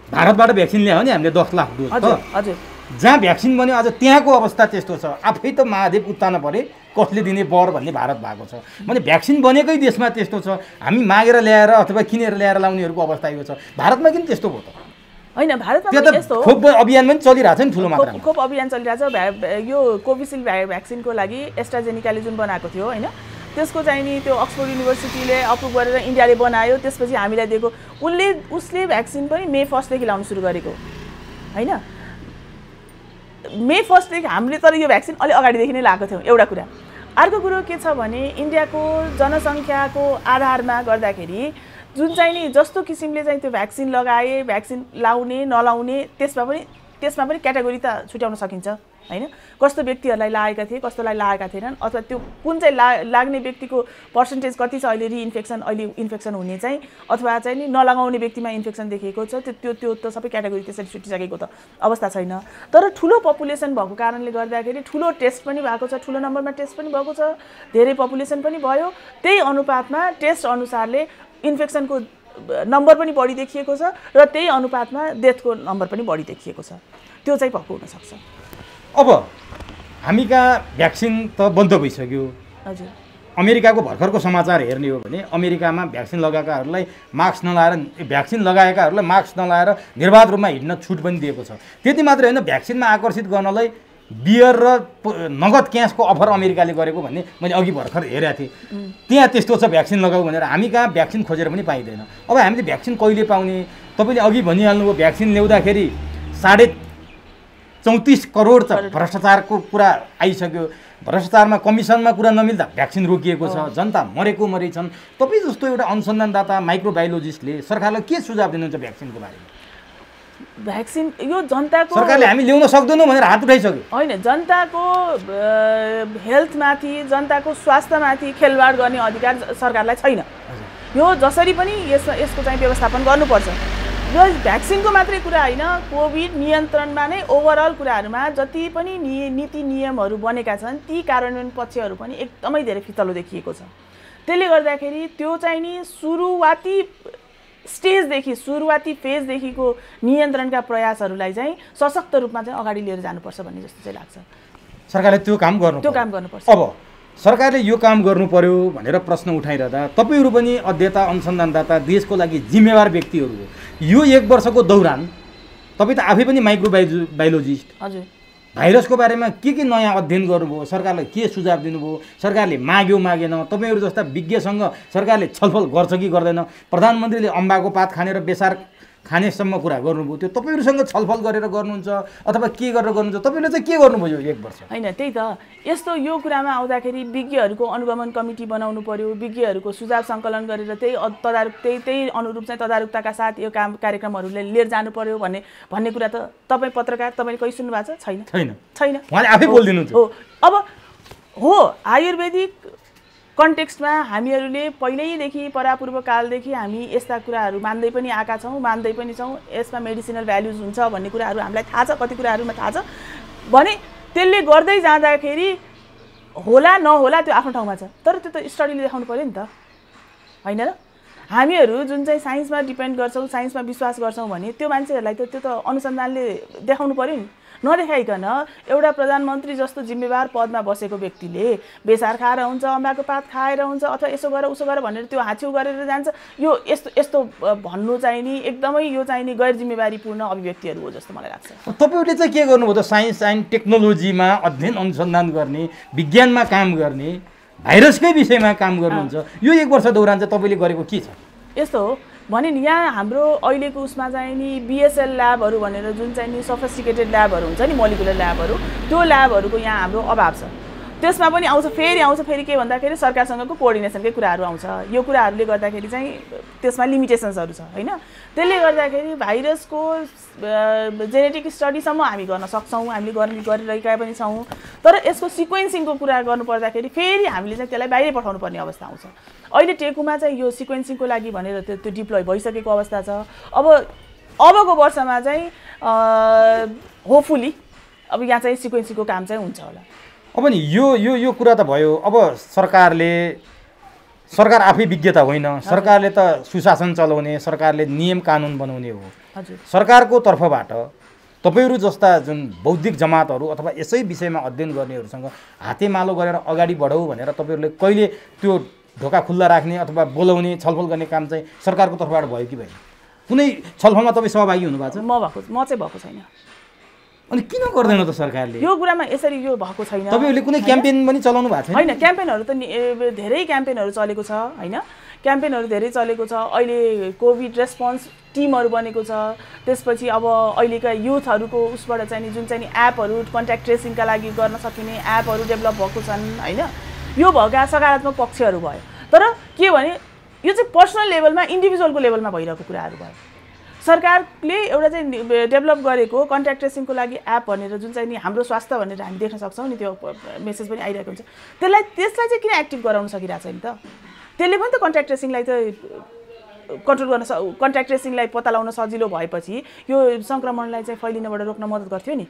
भारतबाट भ्याक्सिन ल्यायो नि हामीले 10 लाख डोज। हजुर जहाँ भ्याक्सिन बन्यो आज त्यहाँको अवस्था त्यस्तो छ। आफै त महादेव उत्तान परे कसले दिने बर भन्ने भारत भएको छ। भने भ्याक्सिन बनेकै देशमा त्यस्तो छ, हामी मागेर ल्याएर अथवा किनेर ल्याएर लाउनेहरूको अवस्था यो छ। भारतमा किन त्यस्तो भयो त? होइन भारतमा पनि यस्तो खोप अभियान पनि चलिरहेछ नि ठुलो मात्रामा। खोप अभियान चलिरहेछ। यो कोभिसिल्ड भ्याक्सिनको लागि एस्ट्राजेनिकाले जुन बनाएको थियो होइन, त्यसको चाहिँ नि त्यो अक्सफोर्ड युनिभर्सिटीले अप्रुभ गरेर इन्डियाले बनायो, त्यसपछि हामीलाई दिएको। उसले भ्याक्सिन पनि मे 1 देखि लाउनु सुरु गरेको होइन। मे 1 देखि हामीले तर यो भ्याक्सिन अलि अगाडिदेखि नै लगाएको थियौँ, एउटा कुरा। अर्को कुरो के छ भने इन्डियाको जनसङ्ख्याको आधारमा गर्दाखेरि जुन चाहिँ नि जस्तो किसिमले चाहिँ त्यो भ्याक्सिन लगाए, भ्याक्सिन लाउने नलाउने त्यसमा पनि क्याटेगोरी त छुट्याउन सकिन्छ होइन। कस्तो व्यक्तिहरूलाई लागेका थिए, कस्तोलाई लागेका थिएनन्, अथवा त्यो कुन चाहिँ लाग्ने व्यक्तिको पर्सेन्टेज कति छ अहिले इन्फेक्सन हुने चाहिँ, अथवा चाहिँ नि नलगाउने व्यक्तिमा इन्फेक्सन देखिएको छ, त्यो त सबै क्याटेगोरी त्यसरी छुटिसकेको त अवस्था छैन। तर ठुलो पपुलेसन भएको कारणले गर्दाखेरि ठुलो टेस्ट पनि भएको छ, ठुलो नम्बरमा टेस्ट पनि भएको छ, धेरै पपुलेसन पनि भयो। त्यही अनुपातमा टेस्ट अनुसारले इन्फेक्सनको नम्बर पनि बढी देखिएको छ र त्यही अनुपातमा डेथको नम्बर पनि बढी देखिएको छ। त्यो चाहिँ भएको हुनसक्छ। अब हामी कहाँ भ्याक्सिन त बन्द भइसक्यो। हजुर अमेरिकाको भर्खरको समाचार हेर्ने हो भने अमेरिकामा भ्याक्सिन लगाएकाहरूलाई मास्क नलाएर, भ्याक्सिन लगाएकाहरूलाई मास्क नलाएर निर्बाध रूपमा हिँड्न छुट पनि दिएको छ। त्यति मात्रै होइन, भ्याक्सिनमा आकर्षित गर्नलाई बियर र नगद क्यासको अफर अमेरिकाले गरेको भन्ने मैले अघि भर्खर हेरेको थिएँ। त्यहाँ त्यस्तो छ भ्याक्सिन लगाऊ भनेर। हामी कहाँ भ्याक्सिन खोजेर पनि पाइँदैन। अब हामीले भ्याक्सिन कहिले पाउने? तपाईँले अघि भनिहाल्नुभयो भ्याक्सिन ल्याउँदाखेरि 34.5 करोड त भ्रष्टाचारको कुरा आइसक्यो। भ्रष्टाचारमा कमिसनमा कुरा नमिल्दा भ्याक्सिन रोकिएको छ, जनता मरै छन्। तपाईँ जस्तो एउटा अनुसन्धानदाता माइक्रोबायोलोजिस्टले सरकारलाई के सुझाव दिनुहुन्छ भ्याक्सिनको बारेमा? भ्याक्सिन यो जनताको सरकारले हामी ल्याउन सक्दैनौँ भनेर हात उठाइसक्यो होइन। जनताको हेल्थमाथि, जनताको स्वास्थ्यमाथि खेलवाड गर्ने अधिकार सरकारलाई छैन। यो जसरी पनि यसको चाहिँ व्यवस्थापन गर्नुपर्छ। यो भ्याक्सिनको मात्रै कुरा होइन, कोभिड नियन्त्रणमा नै ओभरअल कुराहरूमा जति पनि नीति नियमहरू बनेका छन् ती कार्यान्वयन पक्षहरू पनि एकदमै धेरै फितलो देखिएको छ। त्यसले गर्दाखेरि त्यो चाहिँ नि सुरुवाती फेजदेखिको नियन्त्रणका प्रयासहरूलाई चाहिँ सशक्त रूपमा चाहिँ अगाडि लिएर जानुपर्छ भन्ने जस्तो चाहिँ लाग्छ। सरकारले त्यो काम गर्नुपर्छ। अब सरकारले यो काम गर्नु पर्यो भनेर प्रश्न उठाइरहँदा तपाईँहरू पनि अध्येता, अनुसन्धानदाता, देशको लागि जिम्मेवार व्यक्तिहरू हो। यो 1 वर्षको दौरान तपाईँ त आफै पनि माइक्रोबायोलोजिस्ट, हजुर, भाइरसको बारेमा के नयाँ अध्ययन गर्नुभयो? सरकारलाई के सुझाव दिनुभयो? सरकारले मागेन? तपाईँहरू जस्ता विज्ञसँग सरकारले छलफल गर्छ कि गर्दैन? प्रधानमन्त्रीले अम्बाको पात खाने र बेसार खानेसम्म कुरा गर्नुभयो, त्यो तपाईँहरूसँग छलफल गरेर गर्नुहुन्छ अथवा के गरेर गर्नुहुन्छ? तपाईँले चाहिँ के गर्नुभयो 1 वर्ष? होइन, त्यही त यस्तो यो कुरामा आउँदाखेरि विज्ञहरूको अनुगमन कमिटी बनाउनु पर्यो, विज्ञहरूको सुझाव सङ्कलन गरेर त्यही अनुरूप चाहिँ तदारुकताका साथ यो कार्यक्रमहरूले लिएर जानु पर्यो भन्ने कुरा त तपाईँ पत्रकार तपाईँले कहीँ सुन्नु भएको छ? छैन। उहाँले आफै बोलिदिनुहुन्छ। हो, अब हो आयुर्वेदिक कन्टेक्स्टमा हामीहरूले पहिल्यैदेखि परापूर्व कालदेखि हामी यस्ता कुराहरू मान्दै पनि आएका छौँ, मान्दै पनि छौँ। यसमा मेडिसिनल भ्याल्युज हुन्छ भन्ने कुराहरू हामीलाई थाहा छ, कति कुराहरूमा थाहा छ भने त्यसले गर्दै जाँदाखेरि होला नहोला त्यो आफ्नो ठाउँमा छ। तर त्यो त स्टडीले देखाउनु पऱ्यो नि त, होइन र? हामीहरू जुन चाहिँ साइन्समा डिपेन्ड गर्छौँ, साइन्समा विश्वास गर्छौँ भने त्यो मान्छेहरूलाई त त्यो त अनुसन्धानले देखाउनु पऱ्यो नि। नदेखाइकन एउटा प्रधानमन्त्री जस्तो जिम्मेवार पदमा बसेको व्यक्तिले बेसार खाएर हुन्छ, अम्बाको पात खाएर हुन्छ, अथवा यसो गर उसो गर भनेर त्यो हाछिउ गरेर जान्छ। यो यस्तो भन्नु चाहिँ नि एकदमै यो चाहिँ नि गैर जिम्मेवारीपूर्ण अभिव्यक्तिहरू हो जस्तो मलाई लाग्छ। तपाईँहरूले चाहिँ के गर्नुभयो त? साइन्स एन्ड टेक्नोलोजीमा अध्ययन अनुसन्धान गर्ने, विज्ञानमा काम गर्ने, भाइरसकै विषयमा काम गर्नुहुन्छ। यो 1 वर्ष दौरान चाहिँ तपाईँले गरेको के छ? यस्तो हो भने नि यहाँ हाम्रो अहिलेको उसमा चाहिँ नि BSL ल्याबहरू भनेर जुन चाहिँ नि सफिस्टिकेटेड ल्याबहरू हुन्छ नि, मोलिकुलर ल्याबहरू, त्यो ल्याबहरूको यहाँ हाम्रो अभाव छ। त्यसमा पनि आउँछ फेरि के भन्दाखेरि सरकारसँगको कोअर्डिनेसनकै कुराहरू आउँछ। यो कुराहरूले गर्दाखेरि चाहिँ त्यसमा लिमिटेसन्सहरू छ होइन। त्यसले गर्दाखेरि भाइरसको जेनेटिक स्टडीसम्म हामी गर्न सक्छौँ, हामीले गरिरहेका पनि छौँ। तर यसको सिक्वेन्सिङको कुरा गर्नुपर्दाखेरि फेरि हामीले चाहिँ त्यसलाई बाहिर पठाउनु पर्ने अवस्था आउँछ। अहिले टेकुमा चाहिँ यो सिक्वेन्सिङको लागि भनेर त्यो डिप्लोय भइसकेको अवस्था छ। अबको वर्षमा चाहिँ होपफुली अब यहाँ चाहिँ सिक्वेन्सिङको काम चाहिँ हुन्छ होला। अब नि यो कुरा त भयो। अब सरकार आफै विज्ञता होइन, सरकारले त सुशासन चलाउने, सरकारले नियम कानुन बनाउने हो। हजुर, सरकारको तर्फबाट तपाईहरू जस्ता जुन बौद्धिक जमातहरू अथवा यसै विषयमा अध्ययन गर्नेहरूसँग हातेमालो गरेर अगाडि बढाऊ भनेर तपाईँहरूले कहिले त्यो ढोका खुल्ला राख्ने अथवा बोलाउने छलफल गर्ने काम चाहिँ सरकारको तर्फबाट भयो कि भएन? कुनै छलफलमा तपाईँ सहभागी हुनुभएको छ? म चाहिँ भएको छैन। अनि किन गर्दैन त सरकारले यो कुरामा? यसरी यो भएको छैन। तपाईँहरूले कुनै क्याम्पेन पनि चलाउनु भएको छैन? होइन, क्याम्पेनहरू त धेरै क्याम्पेनहरू चलेको छ होइन। क्याम्पेनहरू धेरै चलेको छ। अहिले कोभिड रेस्पोन्स टिमहरू बनेको छ। त्यसपछि अब अहिलेका युथहरूको उसबाट चाहिँ नि जुन चाहिँ नि एपहरू कन्ट्याक्ट ट्रेसिङका लागि गर्न सकिने एपहरू डेभलप भएको छन् होइन। यो भएका सकारात्मक पक्षहरू भयो। तर के भने यो चाहिँ पर्सनल लेभलमा इन्डिभिजुअलको लेभलमा भइरहेको कुराहरू भयो। सरकारले एउटा चाहिँ डेभलप गरेको कन्ट्याक्ट ट्रेसिङको लागि एप भनेर जुन चाहिँ नि हाम्रो स्वास्थ्य भनेर हामी देख्न सक्छौँ नि, त्यो मेसेज पनि आइरहेको हुन्छ। त्यसलाई चाहिँ किन एक्टिभ गराउन सकिरहेको छैन त? त्यसले पनि त कन्ट्याक्ट ट्रेसिङलाई त कन्ट्रोल गर्न कन्ट्याक्ट ट्रेसिङलाई पत्ता लगाउन सजिलो भएपछि यो सङ्क्रमणलाई चाहिँ फैलिनबाट रोक्न मद्दत गर्थ्यो नि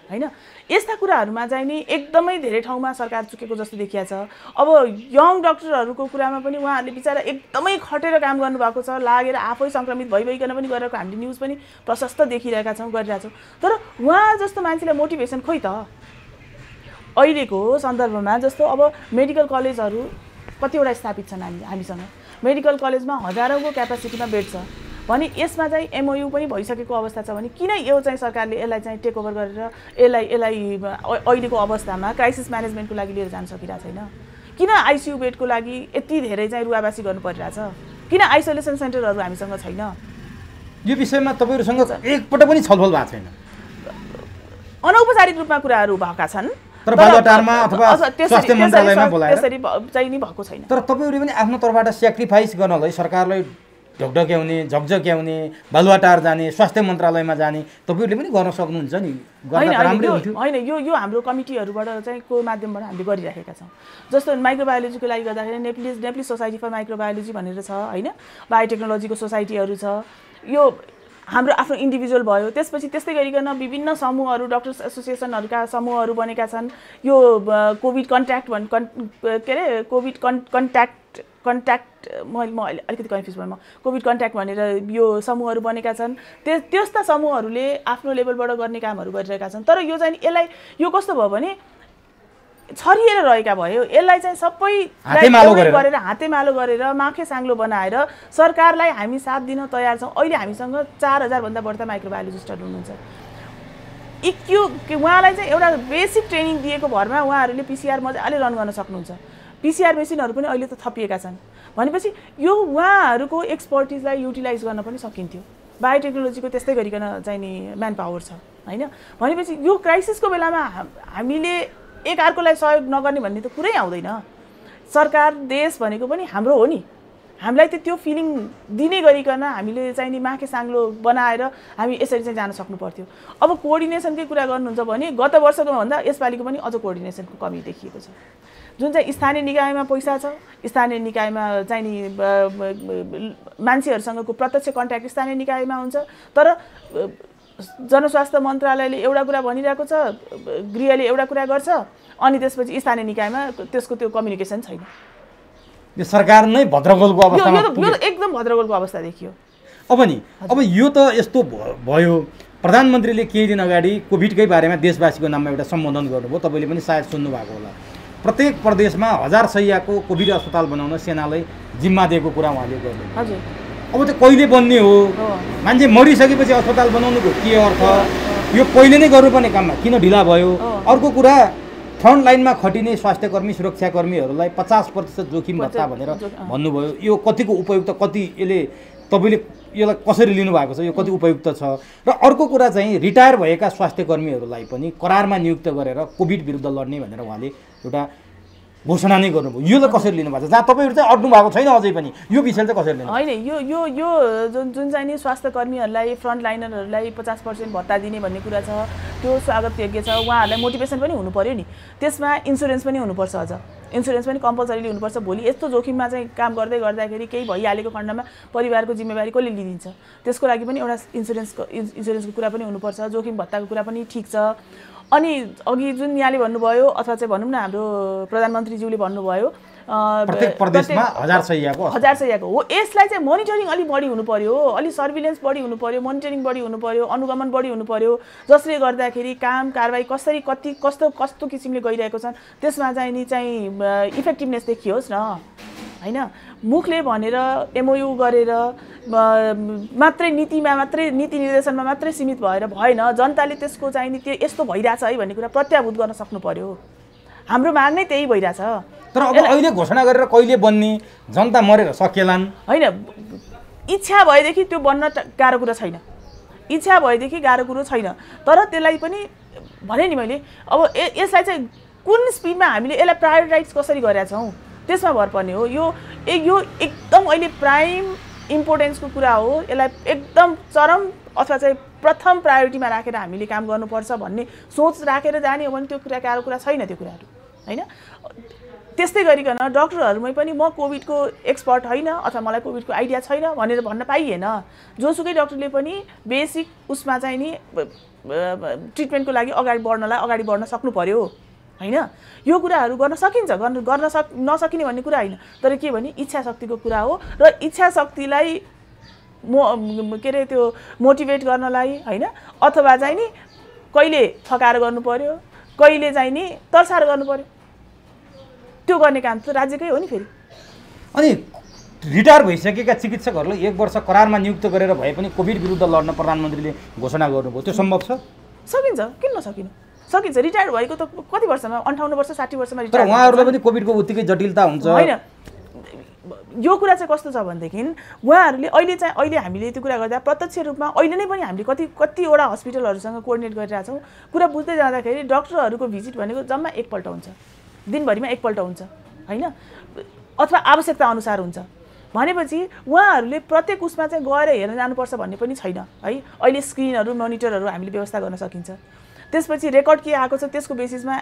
होइन। यस्ता कुराहरूमा चाहिँ नि एकदमै धेरै ठाउँमा सरकार चुकेको जस्तो देखिया छ। अब यङ डक्टरहरूको कुरामा पनि उहाँहरूले बिचारा एकदमै खटेर काम गर्नुभएको छ। लागेर आफै सङ्क्रमित भइकन पनि गरेको हामीले न्युज पनि प्रशस्त देखिरहेका छौँ, गरिरहेका छौँ। तर उहाँ जस्तो मान्छेलाई मोटिभेसन खोइ त? अहिलेको सन्दर्भमा जस्तो अब मेडिकल कलेजहरू कतिवटा स्थापित छन् हामीसँग। मेडिकल कलेजमा हजारौँको क्यापासिटीमा बेड छ भने यसमा चाहिँ एमओयू पनि भइसकेको अवस्था छ भने किन यो चाहिँ सरकारले यसलाई चाहिँ टेक ओभर गरेर यसलाई अहिलेको अवस्थामा क्राइसिस म्यानेजमेन्टको लागि लिएर जान सकिरहेको छैन? किन आइसियू बेडको लागि यति धेरै चाहिँ रुवाबासी गर्नु परिरहेछ? किन आइसोलेसन सेन्टरहरू हामीसँग छैन? यो विषयमा तपाईँहरूसँग एकपल्ट पनि छलफल भएको छैन? अनौपचारिक रूपमा कुराहरू भएका छन् तर बालुवाटारमा अथवा स्वास्थ्य मन्त्रालयमा बोलाएर त्यसरी चाहिँ नि भएको छैन। तर तपाईँहरूले पनि आफ्नो तर्फबाट स्याक्रिफाइस गर्नलाई सरकारलाई ढकढक्याउने, झकझक्याउने, बालुवाटार जाने, स्वास्थ्य मन्त्रालयमा जाने तपाईँहरूले पनि गर्न सक्नुहुन्छ नि? होइन, यो हाम्रो कमिटीहरूबाट चाहिँ को माध्यमबाट हामीले गरिराखेका छौँ। जस्तो माइक्रोबायोलोजीको लागि गर्दाखेरि नेप्ली सोसाइटी फर माइक्रोबायोलोजी भनेर छ होइन। बायोटेक्नोलोजीको सोसाइटीहरू छ। यो हाम्रो आफ्नो इन्डिभिजुअल भयो। त्यसपछि त्यस्तै गरिकन विभिन्न समूहहरू, डक्टर्स एसोसिएसनहरूका समूहहरू बनेका छन्। यो कोभिड कन्ट्याक्ट के अरे कोभिड कन्ट्याक्ट म अलिकति कन्फ्युज भएँ। कोभिड कन्ट्याक्ट भनेर यो समूहहरू बनेका छन्। त्यस्ता समूहहरूले आफ्नो लेभलबाट गर्ने कामहरू गरिरहेका छन्। तर यो चाहिँ यसलाई यो कस्तो भयो भने छरिएर रहेका भयो। यसलाई चाहिँ सबै गरेर हातेमालो गरेर माखे साङ्लो बनाएर सरकारलाई हामी साथ दिन तयार छौँ। अहिले हामीसँग 4000 भन्दा बढ्ता माइक्रोबायोलोजिस्टहरू हुनुहुन्छ। उहाँलाई चाहिँ एउटा बेसिक ट्रेनिङ दिएको भरमा उहाँहरूले पिसिआर मजाले रन गर्न सक्नुहुन्छ। पिसिआर मेसिनहरू पनि अहिले त थपिएका छन् भनेपछि यो उहाँहरूको एक्सपर्टिजलाई युटिलाइज गर्न पनि सकिन्थ्यो। बायोटेक्नोलोजीको त्यस्तै गरिकन चाहिँ नि म्यान पावर छ होइन। भनेपछि यो क्राइसिसको बेलामा हामीले एकअर्कोलाई सहयोग नगर्ने भन्ने त कुरै आउँदैन। सरकार देश भनेको पनि हाम्रो हो नि। हामीलाई त त्यो फिलिङ दिने गरिकन हामीले चाहिँ नि माखे साङ्लो बनाएर हामी यसरी चाहिँ जान सक्नु पर्थ्यो। अब कोअर्डिनेसनकै कुरा गर्नुहुन्छ भने गत वर्षको भन्दा यसपालिको पनि अझ कोअर्डिनेसनको कमी देखिएको छ। जुन चाहिँ स्थानीय निकायमा पैसा छ, स्थानीय निकायमा चाहिँ नि मान्छेहरूसँगको प्रत्यक्ष कन्ट्याक्ट स्थानीय निकायमा हुन्छ। तर जनस्वास्थ्य मन्त्रालयले एउटा कुरा भनिरहेको छ, गृहले एउटा कुरा गर्छ, अनि त्यसपछि स्थानीय निकायमा त्यसको त्यो कम्युनिकेसन छैन। यो सरकार नै भद्रगोलको अवस्थामा यो एकदम भद्रगोलको अवस्था देखियो। अब यो त यस्तो भयो। प्रधानमन्त्रीले केही दिन अगाडि कोभिडकै बारेमा देशवासीको नाममा एउटा सम्बोधन गर्नुभयो। तपाईँले पनि सायद सुन्नु भएको होला। प्रत्येक प्रदेशमा 1000 शय्याको कोभिड अस्पताल बनाउन सेनालाई जिम्मा दिएको कुरा उहाँले गर्नुभयो। हजुर, अब त कहिले बन्ने हो? मान्छे मरिसकेपछि अस्पताल बनाउनुको के अर्थ? यो पहिले नै गर्नुपर्ने काममा किन ढिला भयो? अर्को कुरा, फ्रन्ट लाइनमा खटिने स्वास्थ्यकर्मी, सुरक्षाकर्मीहरूलाई 50% जोखिम भत्ता भनेर भन्नुभयो। यो कतिको उपयुक्त, कति यसले तपाईँले यसलाई कसरी लिनुभएको छ, यो कति उपयुक्त छ। र अर्को कुरा चाहिँ रिटायर भएका स्वास्थ्य कर्मीहरूलाई पनि करारमा नियुक्त गरेर कोभिड विरुद्ध लड्ने भनेर उहाँले एउटा घोषणा नै गर्नुभयो। योलाई कसरी लिनुभएको छ, जहाँ तपाईँहरू चाहिँ अड्नु भएको छैन अझै पनि, यो विषय चाहिँ कसरी लिनु? होइन, यो जुन चाहिँ नि स्वास्थ्य कर्मीहरूलाई फ्रन्ट लाइनरहरूलाई 50% भत्ता दिने भन्ने कुरा छ, त्यो स्वागतयोग्य छ। उहाँहरूलाई मोटिभेसन पनि हुनु पर्यो नि, त्यसमा इन्सुरेन्स पनि हुनुपर्छ, अझ इन्सुरेन्स पनि कम्पलसरीली हुनुपर्छ। भोलि यस्तो जोखिममा चाहिँ काम गर्दाखेरि केही भइहालेको खण्डमा परिवारको जिम्मेवारी कसले लिइदिन्छ, त्यसको लागि पनि एउटा इन्सुरेन्सको कुरा पनि हुनुपर्छ। जोखिम भत्ताको कुरा पनि ठिक छ। अनि अघि जुन यहाँले भन्नुभयो, अथवा चाहिँ भनौँ न हाम्रो प्रधानमन्त्रीज्यूले भन्नुभयो प्रत्येक प्रदेशमा 1000 शय्याको हो, यसलाई चाहिँ मोनिटरिङ अलि बढी हुनु पर्यो, अलि सर्भिलेन्स बढी हुनु पर्यो, मोनिटरिङ बढी हुनु पर्यो, अनुगमन बढी हुनु पर्यो, जसले गर्दाखेरि काम कारबाही कसरी कस्तो किसिमले गइरहेको छन् त्यसमा चाहिँ नि चाहिँ इफेक्टिभनेस देखियोस् न, हैन। मुखले भनेर एमओयू गरेर मात्रै नीति निर्देशनमा मात्रै सीमित भएन। जनताले त्यसको चाहिँ नि त्यो यस्तो भइरहेछ है भन्ने कुरा प्रत्याभूत गर्न सक्नु पर्यो। हाम्रो माग नै त्यही भइरहेछ। तर अब अहिले घोषणा गरेर कहिले बन्ने, जनता मरेर सकेलान् होइन। इच्छा भएदेखि त्यो बन्न गाह्रो कुरा छैन, इच्छा भएदेखि गाह्रो कुरो छैन। तर त्यसलाई पनि भने नि मैले, अब यसलाई चाहिँ कुन स्पिडमा हामीले यसलाई प्रायोरिटाइज कसरी गरेका छौँ त्यसमा भर पर्ने हो। यो एकदम अहिले प्राइम इम्पोर्टेन्सको कुरा हो। यसलाई एकदम चरम अथवा चाहिँ प्रथम प्रायोरिटीमा राखेर हामीले काम गर्नुपर्छ भन्ने सोच राखेर जाने हो भने त्यो कुरा गाह्रो कुरा छैन, त्यो कुराहरू हैन। त्यस्तै गरिकन डक्टरहरूमै पनि म कोभिडको एक्सपर्ट होइन अथवा मलाई कोभिडको आइडिया छैन भनेर भन्न पाइएन। जोसुकै डक्टरले पनि बेसिक उसमा चाहिँ नि ट्रिटमेन्टको लागि अगाडि बढ्न सक्नु पर्यो, हैन। यो कुराहरू गर्न सकिन्छ, नसकिने भन्ने कुरा होइन। तर के भने इच्छा शक्तिको कुरा हो, र इच्छा शक्तिलाई के अरे त्यो मोटिभेट गर्नलाई, हैन, अथवा चाहिँ नि कहिले थकाएर गर्नु पर्यो, कहिले चाहिँ नि तर्साएर गर्नु पर्यो, त्यो गर्ने काम त राज्यकै हो नि फेरि। अनि रिटायर भइसकेका चिकित्सकहरूलाई 1 वर्ष करारमा नियुक्त गरेर भए पनि कोभिड विरुद्ध लड्न प्रधानमन्त्रीले घोषणा गर्नुभयो, त्यो सम्भव छ? सकिन्छ, किन नसकिनु, सकिन्छ। रिटायर भएको त कति वर्षमा, 58 वर्ष 60 वर्षमा रिटायर। तर उहाँहरूलाई पनि कोभिडको उत्तिकै जटिलता हुन्छ, होइन। यो कुरा चाहिँ कस्तो छ भनेदेखि उहाँहरूले अहिले हामीले त्यो कुरा गर्दा प्रत्यक्ष रूपमा अहिले नै पनि हामीले कतिवटा हस्पिटलहरूसँग कोअर्डिनेट गरिरहेछौँ। कुरा बुझ्दै जाँदाखेरि डक्टरहरूको भिजिट भनेको जम्मा एकपल्ट हुन्छ, दिनभरिमा एकपल्ट हुन्छ, हैन, अथवा आवश्यकता अनुसार हुन्छ। भनेपछि उहाँहरूले प्रत्येक उसमा चाहिँ गएर हेर्न जानुपर्छ भन्ने पनि छैन है। अहिले स्क्रिनहरू मोनिटरहरू हामीले व्यवस्था गर्न सकिन्छ। त्यसपछि रेकर्ड के आएको छ त्यसको बेसिसमा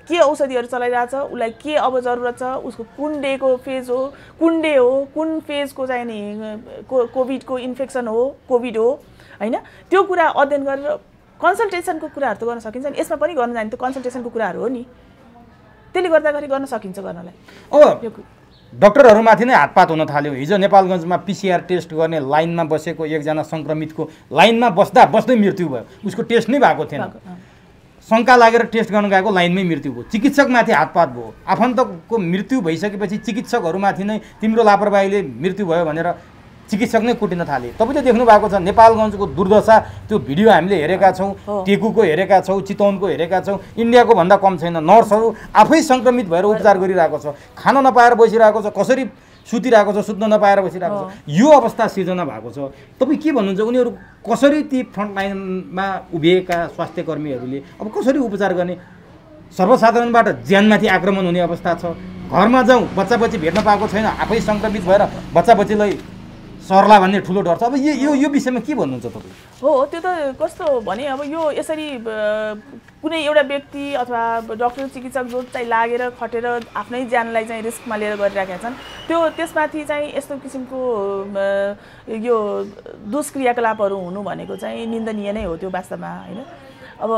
के औषधिहरू चलाइरहेछ, उसलाई के अब जरुरत छ, उसको कुन डेको फेज हो, कुन फेजको चाहिँ नि कोभिडको इन्फेक्सन हो, कोभिड हो, हैन। त्यो कुरा अध्ययन गरेर कन्सल्टेसनको कुराहरू त गर्न सकिन्छ नि। यसमा पनि गर्न जाने त कन्सल्टेसनको कुराहरू हो नि, त्यसले गर्दाखेरि गर्न सकिन्छ गर्नलाई। अब डक्टरहरूमाथि नै हातपात हुन थाल्यो। हिजो नेपालगञ्जमा PCR टेस्ट गर्ने लाइनमा बसेको एकजना सङ्क्रमितको लाइनमा बस्दै मृत्यु भयो, उसको टेस्ट नै भएको थिएन। शङ्का लागेर टेस्ट गर्न गएको लाइनमै मृत्यु भयो। चिकित्सकमाथि हातपात भयो। आफन्तको मृत्यु भइसकेपछि चिकित्सकहरूमाथि नै तिम्रो लापरवाहीले मृत्यु भयो भनेर चिकित्सक नै कुटिन थाले। तपाईँले देख्नु भएको छ नेपालगञ्जको दुर्दशा, त्यो भिडियो हामीले हेरेका छौँ, टेकुको हेरेका छौँ, चितवनको हेरेका छौँ। इन्डियाको भन्दा कम छैन। नर्सहरू आफै सङ्क्रमित भएर उपचार गरिरहेको छ, खान नपाएर बसिरहेको छ, कसरी सुतिरहेको छ, सुत्न नपाएर बसिरहेको छ। यो अवस्था सिर्जना भएको छ। तपाईँ के भन्नुहुन्छ, उनीहरू कसरी ती फ्रन्टलाइनमा उभिएका स्वास्थ्य कर्मीहरूले अब कसरी उपचार गर्ने? सर्वसाधारणबाट ज्यानमाथि आक्रमण हुने अवस्था छ। घरमा जाउँ, बच्चा बच्ची भेट्न पाएको छैन, आफै सङ्क्रमित भएर बच्चा बच्चीलाई सर्ला भन्ने ठुलो डर छ। अब यो विषयमा के भन्नुहुन्छ तपाईँ? हो, त्यो त कस्तो भने अब यो यसरी कुनै एउटा व्यक्ति अथवा डक्टर चिकित्सक जो चाहिँ लागेर खटेर आफ्नै ज्यानलाई चाहिँ रिस्कमा लिएर गरिरहेका छन्, त्यसमाथि चाहिँ यस्तो किसिमको यो दुष्क्रियाकलापहरू हुनु भनेको चाहिँ निन्दनीय नै हो त्यो वास्तवमा, होइन। अब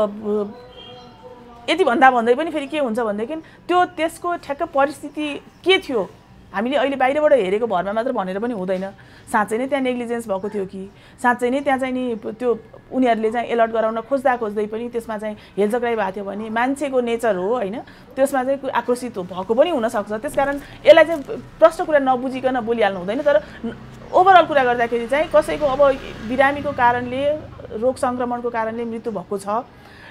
यति भन्दै पनि फेरि के हुन्छ भनेदेखि त्यसको ठ्याक्क परिस्थिति के थियो हामीले अहिले बाहिरबाट हेरेको भरमा मात्र भनेर पनि हुँदैन। साँच्चै नै त्यहाँ नेग्लिजेन्स भएको थियो कि साँच्चै नै त्यहाँ चाहिँ नि त्यो उनीहरूले चाहिँ एलर्ट गराउन खोज्दै पनि त्यसमा चाहिँ हेलचक्राइ भएको थियो भने मान्छेको नेचर हो, होइन, त्यसमा चाहिँ आक्रोशित भएको पनि हुनसक्छ। त्यसकारण यसलाई चाहिँ प्रश्न कुरा नबुझिकन बोलिहाल्नु हुँदैन। तर ओभरअल कुरा गर्दाखेरि चाहिँ कसैको अब बिरामीको कारणले, रोग सङ्क्रमणको कारणले मृत्यु भएको छ,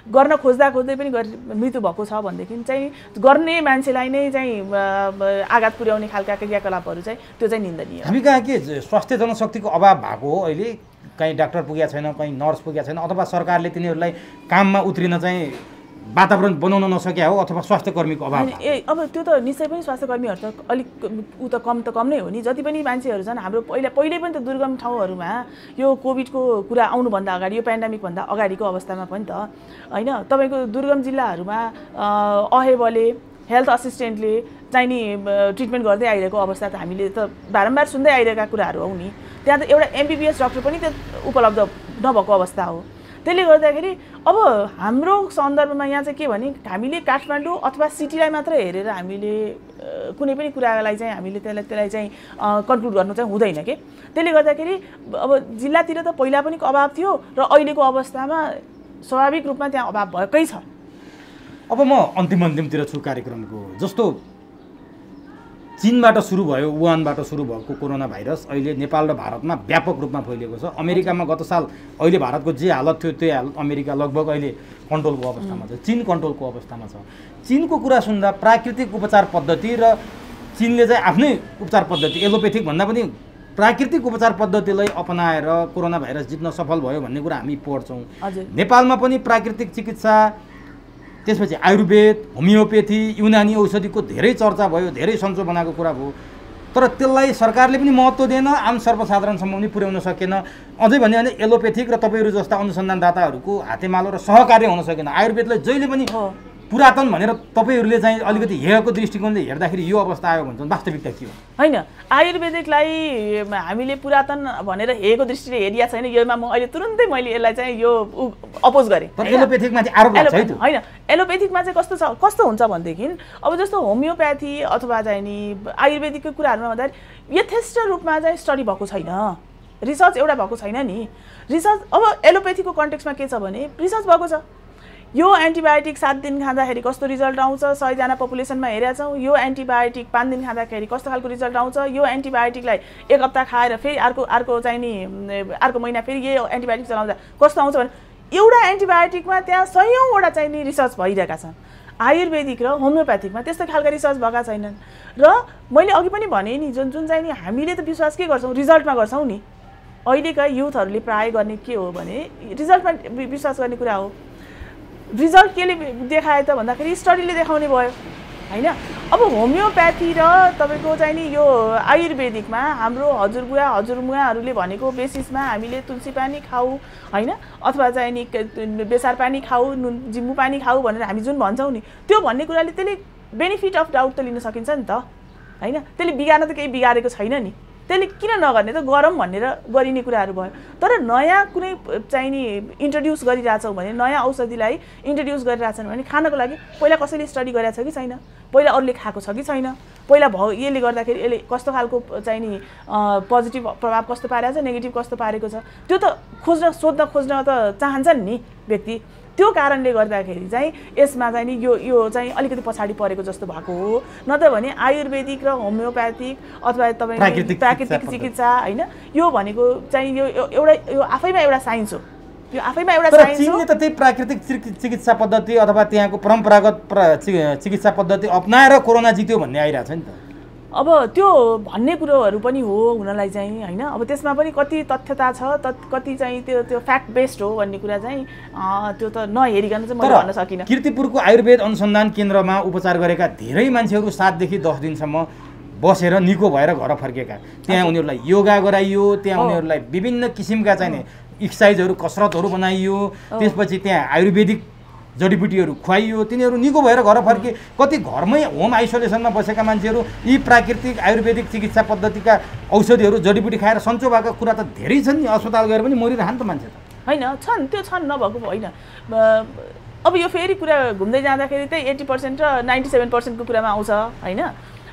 गर्न खोज्दै पनि मृत्यु भएको छ भनेदेखि चाहिँ गर्ने मान्छेलाई नै चाहिँ आघात पुर्याउने खालका क्रियाकलापहरू चाहिँ त्यो चाहिँ निन्दनीय। हामी कहाँ के स्वास्थ्य जनशक्तिको अभाव भएको हो अहिले, कहीँ डाक्टर पुगेको छैन, कहीँ नर्स पुगेको छैन, अथवा सरकारले तिनीहरूलाई काममा उत्रिन चाहिँ वातावरण बनाउन नसके हो, अथवा स्वास्थ्य कर्मीको अभाव? अब त्यो त निश्चय पनि स्वास्थ्य कर्मीहरू त अलिक कम नै हो नि। जति पनि मान्छेहरू छन् हाम्रो पहिले पनि त दुर्गम ठाउँहरूमा यो कोभिडको कुरा आउनुभन्दा अगाडि, यो पेन्डेमिकभन्दा अगाडिको अवस्थामा पनि त होइन, तपाईँको दुर्गम जिल्लाहरूमा अहेबले हेल्थ असिस्टेन्टले चाहिँ नि ट्रिटमेन्ट गर्दै आइरहेको अवस्था त हामीले त बारम्बार सुन्दै आइरहेका कुराहरू हो नि। त्यहाँ त एउटा MBBS डाक्टर पनि त उपलब्ध नभएको अवस्था हो। त्यसले गर्दाखेरि अब हाम्रो सन्दर्भमा यहाँ चाहिँ के भने हामीले काठमाडौँ अथवा सिटीलाई मात्र हेरेर हामीले कुनै पनि कुरालाई चाहिँ हामीले त्यसलाई चाहिँ कन्क्लुड गर्नु चाहिँ हुँदैन के। त्यसले गर्दाखेरि अब जिल्लातिर त पहिला पनि अभाव थियो र अहिलेको अवस्थामा स्वाभाविक रूपमा त्यहाँ अभाव भएकै छ। अब म अन्तिमतिर छु कार्यक्रमको। जस्तो चीनबाट सुरु भयो, वुहानबाट सुरु भएको कोरोना भाइरस अहिले नेपाल र भारतमा व्यापक रूपमा फैलिएको छ। अमेरिकामा गत साल अहिले भारतको जे हालत थियो त्यही हालत अमेरिका लगभग अहिले कन्ट्रोलको अवस्थामा छ, चीन कन्ट्रोलको अवस्थामा छ। चीनको कुरा सुन्दा प्राकृतिक उपचार पद्धति र चीनले चाहिँ आफ्नै उपचार पद्धति एलोपेथिक भन्दा पनि प्राकृतिक उपचार पद्धतिलाई अपनाएर कोरोना भाइरस जित्न सफल भयो भन्ने कुरा हामी पढ्छौँ। नेपालमा पनि प्राकृतिक चिकित्सा, त्यसपछि आयुर्वेद, होमियोपेथी, युनानी औषधिको धेरै चर्चा भयो, धेरै सन्चो बनाएको कुरा भयो। तर त्यसलाई सरकारले पनि महत्त्व दिएन, आम सर्वसाधारणसम्म पनि पुर्याउन सकेन। अझै भन्यो भने एलोपेथिक र तपाईँहरू जस्ता अनुसन्धानदाताहरूको हातेमालो र सहकार्य हुन सकेन। आयुर्वेदलाई जहिले पनि पुरातन भनेर तपाईँहरूले चाहिँ अलिकति हेरेको दृष्टिकोणले हेर्दाखेरि यो अवस्था आयो भन्छन्, वास्तविकता के हो? होइन, आयुर्वेदिकलाई हामीले पुरातन भनेर हेरेको दृष्टिले हेरिया छैन। योमा म अहिले तुरुन्तै मैले यसलाई चाहिँ यो अपोज गरेँ। तर एलोपेथिकमा चाहिँ आरोप लाग्छ है त? होइन, एलोपेथिकमा चाहिँ कस्तो हुन्छ भनेदेखि अब जस्तो होमियोप्याथी अथवा चाहिँ नि आयुर्वेदिकको कुराहरूमा भन्दाखेरि यथेष्ट रूपमा चाहिँ स्टडी भएको छैन, रिसर्च एउटा भएको छैन नि। रिसर्च अब एलोपेथीको कन्टेक्स्टमा के छ भने रिसर्च भएको छ। यो एन्टिबायोटिक 7 दिन खाँदाखेरि कस्तो रिजल्ट आउँछ, 100 जना पपुलेसनमा हेरेका छौँ। यो एन्टिबायोटिक 5 दिन खाँदाखेरि कस्तो खालको रिजल्ट आउँछ, यो एन्टिबायोटिकलाई 1 हप्ता खाएर फेरि अर्को चाहिँ नि अर्को महिना फेरि यो एन्टिबायोटिक चलाउँदा कस्तो आउँछ भने एउटा एन्टिबायोटिकमा त्यहाँ 100औँवटा चाहिँ नि रिसर्च भइरहेका छन्। आयुर्वेदिक र होमियोप्याथिकमा त्यस्तो खालका रिसर्च भएका छैनन्। र मैले अघि पनि भने नि जुन चाहिँ नि हामीले त विश्वास के गर्छौँ, रिजल्टमा गर्छौँ नि। अहिलेका युथहरूले प्राय गर्ने के हो भने रिजल्टमा विश्वास गर्ने कुरा हो। रिजल्ट केले देखाए त भन्दाखेरि स्टडीले देखाउने भयो होइन। अब होमियोप्याथी र तपाईँको चाहिँ नि यो आयुर्वेदिकमा हाम्रो हजुरबुवा हजुरमुवाहरूले भनेको बेसिसमा हामीले तुलसी पानी खाऊ होइन, अथवा चाहिँ नि बेसार पानी खाऊ, जिम्बु पानी खाऊ भनेर हामी जुन भन्छौँ नि, त्यो भन्ने कुराले त्यसले बेनिफिट अफ डाउट त लिन सकिन्छ नि त होइन। त्यसले बिगार्न त केही बिगारेको छैन नि, त्यसले किन नगर्ने त गरौँ भनेर गरिने कुराहरू भयो। तर नयाँ कुनै चाहिँ नि इन्ट्रोड्युस गरिरहेछौँ भने, नयाँ औषधिलाई इन्ट्रोड्युस गरिरहेछन् भने खानको लागि पहिला कसैले स्टडी गरेको छ कि छैन, पहिला अरूले खाएको छ कि छैन, पहिला यसले गर्दाखेरि यसले कस्तो खालको चाहिँ नि पोजिटिभ प्रभाव कस्तो पारेको छ, नेगेटिभ कस्तो पारेको छ, त्यो त खोज्न त चाहन्छन् नि व्यक्ति। त्यो कारणले गर्दाखेरि चाहिँ यसमा चाहिँ नि यो चाहिँ अलिकति पछाडि परेको जस्तो भएको हो। न त भने आयुर्वेदिक र होमियोप्याथिक अथवा तपाईँ प्राकृतिक चिकित्सा होइन, यो भनेको चाहिँ यो आफैमा एउटा साइन्स हो। यो आफैमा एउटा साइन्स हो। चीनले त त्यही प्राकृतिक चिकित्सा पद्धति अथवा त्यहाँको परम्परागत चिकित्सा पद्धति अपनाएर कोरोना जित्यो भन्ने आइरहेको छ नि त। अब त्यो भन्ने कुरोहरू पनि हो हुनलाई चाहिँ होइन। अब त्यसमा पनि कति तथ्यता छ, कति चाहिँ त्यो फ्याक्ट बेस्ड हो भन्ने कुरा चाहिँ त्यो त नहेरिकन चाहिँ मैले भन्न सकिनँ। कीर्तिपुरको आयुर्वेद अनुसन्धान केन्द्रमा उपचार गरेका धेरै मान्छेहरू 7 देखि 10 दिनसम्म बसेर निको भएर घर फर्केका। त्यहाँ उनीहरूलाई योगा गराइयो, त्यहाँ उनीहरूलाई विभिन्न किसिमका चाहिँ एक्सर्साइजहरू कसरतहरू बनाइयो, त्यसपछि त्यहाँ आयुर्वेदिक जडीबुटीहरू खुवाइयो, तिनीहरू निको भएर घर फर्के। कति घरमै होम आइसोलेसनमा बसेका मान्छेहरू यी प्राकृतिक आयुर्वेदिक चिकित्सा पद्धतिका औषधिहरू जडीबुटी खाएर सन्चो भएको कुरा त धेरै छन् नि। अस्पताल गएर पनि मरिरहन् त मान्छे त होइन, छन्, त्यो छन्, नभएको होइन। अब यो फेरि कुरा घुम्दै जाँदाखेरि चाहिँ 80% र 97%को कुरामा आउँछ होइन।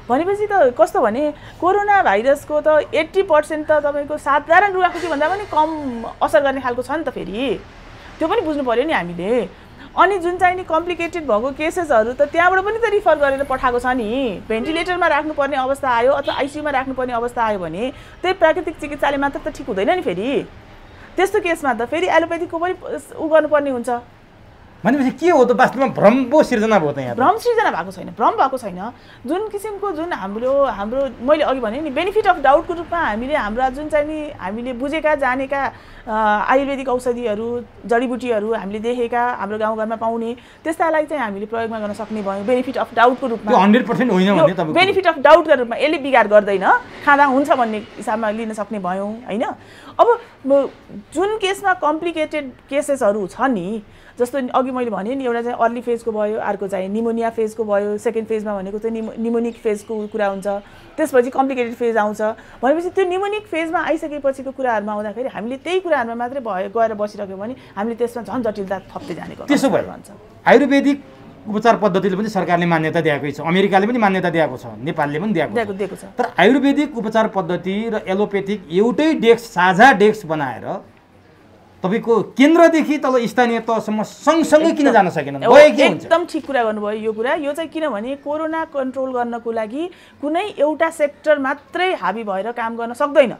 भनेपछि त कस्तो भने कोरोना भाइरसको त 80% त तपाईँको साधारण रुगाखोकी भन्दा पनि कम असर गर्ने खालको छ नि त। फेरि त्यो पनि बुझ्नु पऱ्यो नि हामीले। अनि जुन चाहिँ नि कम्प्लिकेटेड भएको केसेसहरू त त्यहाँबाट पनि त रिफर गरेर पठाएको छ नि। भेन्टिलेटरमा राख्नुपर्ने अवस्था आयो अथवा आइसियुमा राख्नुपर्ने अवस्था आयो भने त्यही प्राकृतिक चिकित्साले मात्र त ठिक हुँदैन नि। फेरि त्यस्तो केसमा त फेरि एलोपेथीको पनि गर्नुपर्ने हुन्छ भनेपछि के हो त वास्तवमा भ्रम पो सिर्जना भयो त यहाँ? भ्रम सिर्जना भएको छैन, भ्रम भएको छैन। जुन किसिमको जुन हाम्रो मैले अघि भने नि बेनिफिट अफ डाउटको रूपमा हाम्रा जुन चाहिँ नि हामीले बुझेका जानेका आयुर्वेदिक औषधिहरू जडीबुटीहरू हामीले देखेका हाम्रो गाउँघरमा पाउने त्यस्तालाई चाहिँ हामीले प्रयोगमा गर्न सक्ने भयो बेनिफिट अफ डाउटको रूपमा। 100% होइन भने तपाईको बेनिफिट अफ डाउटको रूपमा यसले बिगार गर्दैन, खाँदा हुन्छ भन्ने हिसाबमा लिन सक्ने भयौँ हैन। अब जुन केसमा कम्प्लिकेटेड केसेसहरू छ नि, जस्तो अघि मैले भने नि एउटा चाहिँ अर्ली फेजको भयो, अर्को चाहिँ निमोनिया फेजको भयो, सेकेन्ड फेजमा भनेको चाहिँ निमोनिक फेजको कुरा हुन्छ, त्यसपछि कम्प्लिकेटेड फेज आउँछ। भनेपछि त्यो निमोनिक फेजमा आइसकेपछिको कुराहरूमा आउँदाखेरि हामीले त्यही कुराहरूमा मात्रै गएर बसिरह्यौँ भने हामीले त्यसमा झन् जटिलता थप्दै जाने गर्छ। त्यसो भए आयुर्वेदिक उपचार पद्धतिले पनि सरकारले मान्यता दिएकै छ, अमेरिकाले पनि मान्यता दिएको छ, नेपालले पनि दिएको छ। तर आयुर्वेदिक उपचार पद्धति र एलोपेथिक एउटै डेस्क साझा डेस्क बनाएर तपाईको केन्द्रदेखि तल स्थानीय तहसम्म सँगसँगै किन जान सकेन? एकदम ठिक कुरा गर्नुभयो यो कुरा। यो चाहिँ किनभने कोरोना कन्ट्रोल गर्नको लागि कुनै एउटा सेक्टर मात्रै हाबी भएर काम गर्न सक्दैन।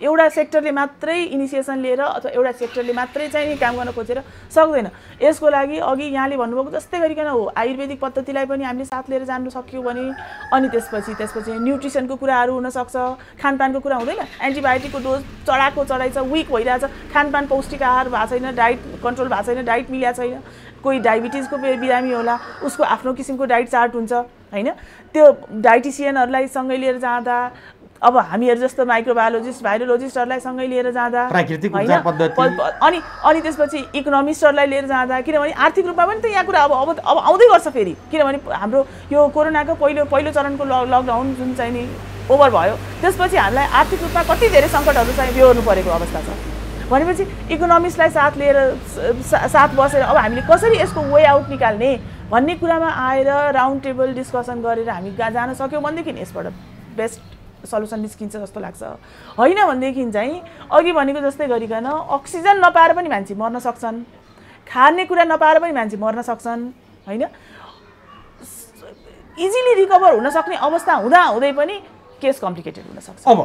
एउटा सेक्टरले मात्रै इनिसिएसन लिएर अथवा एउटा सेक्टरले मात्रै चाहिँ काम गर्न खोजेर सक्दैन। यसको लागि अघि यहाँले भन्नुभएको जस्तै गरिकन हो आयुर्वेदिक पद्धतिलाई पनि हामीले साथ लिएर जानु सक्यौँ भने अनि त्यसपछि न्युट्रिसनको कुराहरू हुनसक्छ, खानपानको कुरा हुँदैन। एन्टिबायोटिकको डोज चढाएको चढाइ छ, विक भइरहेछ, खानपान पौष्टिक आहार भएको छैन, डाइट कन्ट्रोल भएको छैन, डाइट मिलेको छैन। कोही डायबिटिजको बिरामी होला, उसको आफ्नो किसिमको डाइट चार्ट हुन्छ हैन। त्यो डाइटिसियनहरूलाई सँगै लिएर जाँदा, अब हामीहरू जस्तो माइक्रोबायोलोजिस्ट भाइरोलोजिस्टहरूलाई सँगै लिएर जाँदा प्राकृतिक उपचार पद्धति अनि त्यसपछि इकोनोमिस्टहरूलाई लिएर जाँदा, किनभने आर्थिक रूपमा पनि त यहाँ कुरा अब आउँदै गर्छ फेरि। किनभने हाम्रो यो कोरोनाको पहिलो चरणको लकडाउन जुन चाहिँ नि ओभर भयो, त्यसपछि हामीलाई आर्थिक रूपमा कति धेरै सङ्कटहरू चाहिँ बेहोर्नु परेको अवस्था छ। भनेपछि इकोनोमिस्टलाई साथ बसेर अब हामीले कसरी यसको वे आउट निकाल्ने भन्ने कुरामा आएर राउन्ड टेबल डिस्कसन गरेर हामी जान सक्यौँ भनेदेखि यसबाट बेस्ट सल्युसन निस्किन्छ जस्तो लाग्छ। होइन भनेदेखि चाहिँ अघि भनेको जस्तै गरिकन अक्सिजन नपाएर पनि मान्छे मर्न सक्छन्, खाने कुरा नपाएर पनि मान्छे मर्न सक्छन् होइन। इजिली रिकभर हुन सक्ने अवस्था हुँदै पनि केस कम्प्लिकेटेड हुन सक्छ। अब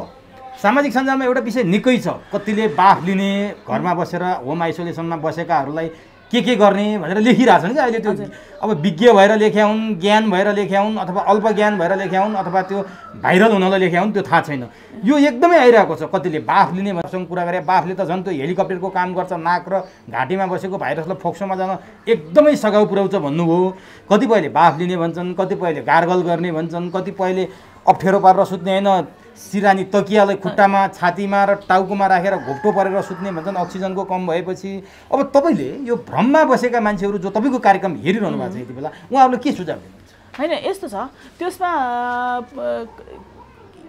सामाजिक सञ्जालमा एउटा विषय निकै छ, कतिले बाफ लिने, घरमा बसेर होम आइसोलेसनमा बसेकाहरूलाई के गर्ने भनेर लेखिरहेछन् कि अहिले। त्यो अब विज्ञ भएर लेख्या हुन्, ज्ञान भएर लेख्या हुन्, अथवा अल्प ज्ञान भएर लेख्या हुन्, अथवा त्यो भाइरल हुनलाई लेख्या हुन्, त्यो थाहा छैन। यो एकदमै आइरहेको छ। कतिले बाफ लिने भन्सँग कुरा गरे, बाफले त झन् त्यो हेलिकप्टरको काम गर्छ, नाक र घाँटीमा बसेको भाइरसलाई फोक्सोमा जान एकदमै सघाउ पुर्याउँछ भन्नुभयो। कतिपयले बाफ लिने भन्छन्, कतिपयले गार्गल गर्ने भन्छन्, कतिपयले अप्ठ्यारो पारेर सुत्ने होइन, सिरानी तकियालाई खुट्टामा, छातीमा र टाउकोमा राखेर घोप्टो परेर सुत्ने भन्छन् अक्सिजनको कम भएपछि। अब तपाईँले यो भ्रममा बसेका मान्छेहरू जो तपाईँको कार्यक्रम हेरिरहनु भएको छ यति बेला, उहाँहरूले के सुझाव दिनुहुन्छ? होइन यस्तो छ, त्यसमा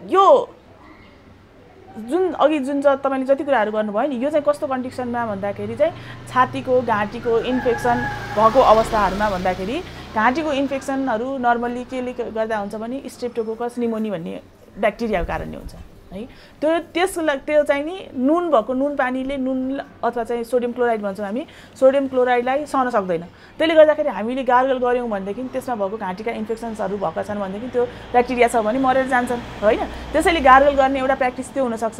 यो जुन तपाईँले जति कुराहरू गर्नुभयो नि, यो चाहिँ कस्तो कन्डिसनमा भन्दाखेरि चाहिँ छातीको घाँटीको इन्फेक्सन भएको अवस्थाहरूमा भन्दाखेरि घाँटीको इन्फेक्सनहरू नर्मल्ली केले गर्दा हुन्छ भने स्ट्रेप्टोकोकस निमोनी भन्ने ब्याक्टेरियाको कारणले हुन्छ है। त्यो चाहिँ नि नुन भएको नुन पानीले नुन अथवा चाहिँ सोडियम क्लोराइड भन्छौँ हामी, सोडियम क्लोराइडलाई सहन सक्दैन। त्यसले गर्दाखेरि हामीले गार्गल गऱ्यौँ भनेदेखि त्यसमा भएको घाँटीका इन्फेक्सन्सहरू भएका छन् भनेदेखि त्यो ब्याक्टेरिया छ भने मरेर जान्छन् होइन। त्यसैले गार्गल गर्ने एउटा प्र्याक्टिस त्यो हुनसक्छ।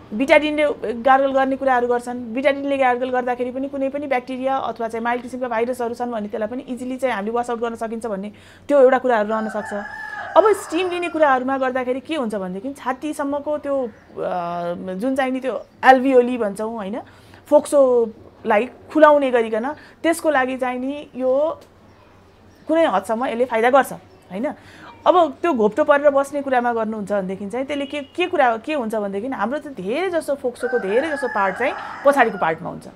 बिटाडिनले गार्गल गर्ने कुराहरू गर्छन्, बिटाडिनले गार्गल गर्दाखेरि पनि कुनै पनि ब्याक्टेरिया अथवा चाहिँ माइल्ड किसिमका भाइरसहरू छन् भने त्यसलाई पनि इजिली चाहिँ हामीले वास आउट गर्न सकिन्छ भन्ने त्यो एउटा कुराहरू रहन सक्छ। अब स्टिम लिने कुराहरूमा गर्दाखेरि के हुन्छ भनेदेखि छातीसम्मको त्यो जुन चाहिँ नि त्यो एल्भियोली भन्छौँ होइन, फोक्सोलाई खुलाउने गरिकन त्यसको लागि चाहिँ नि यो कुनै हदसम्म यसले फाइदा गर्छ होइन। अब त्यो घोप्टो परेर बस्ने कुरामा गर्नुहुन्छ भनेदेखि चाहिँ त्यसले के हुन्छ भनेदेखि हाम्रो चाहिँ धेरै जसो फोक्सोको धेरै जसो पार्ट चाहिँ पछाडिको पार्टमा हुन्छ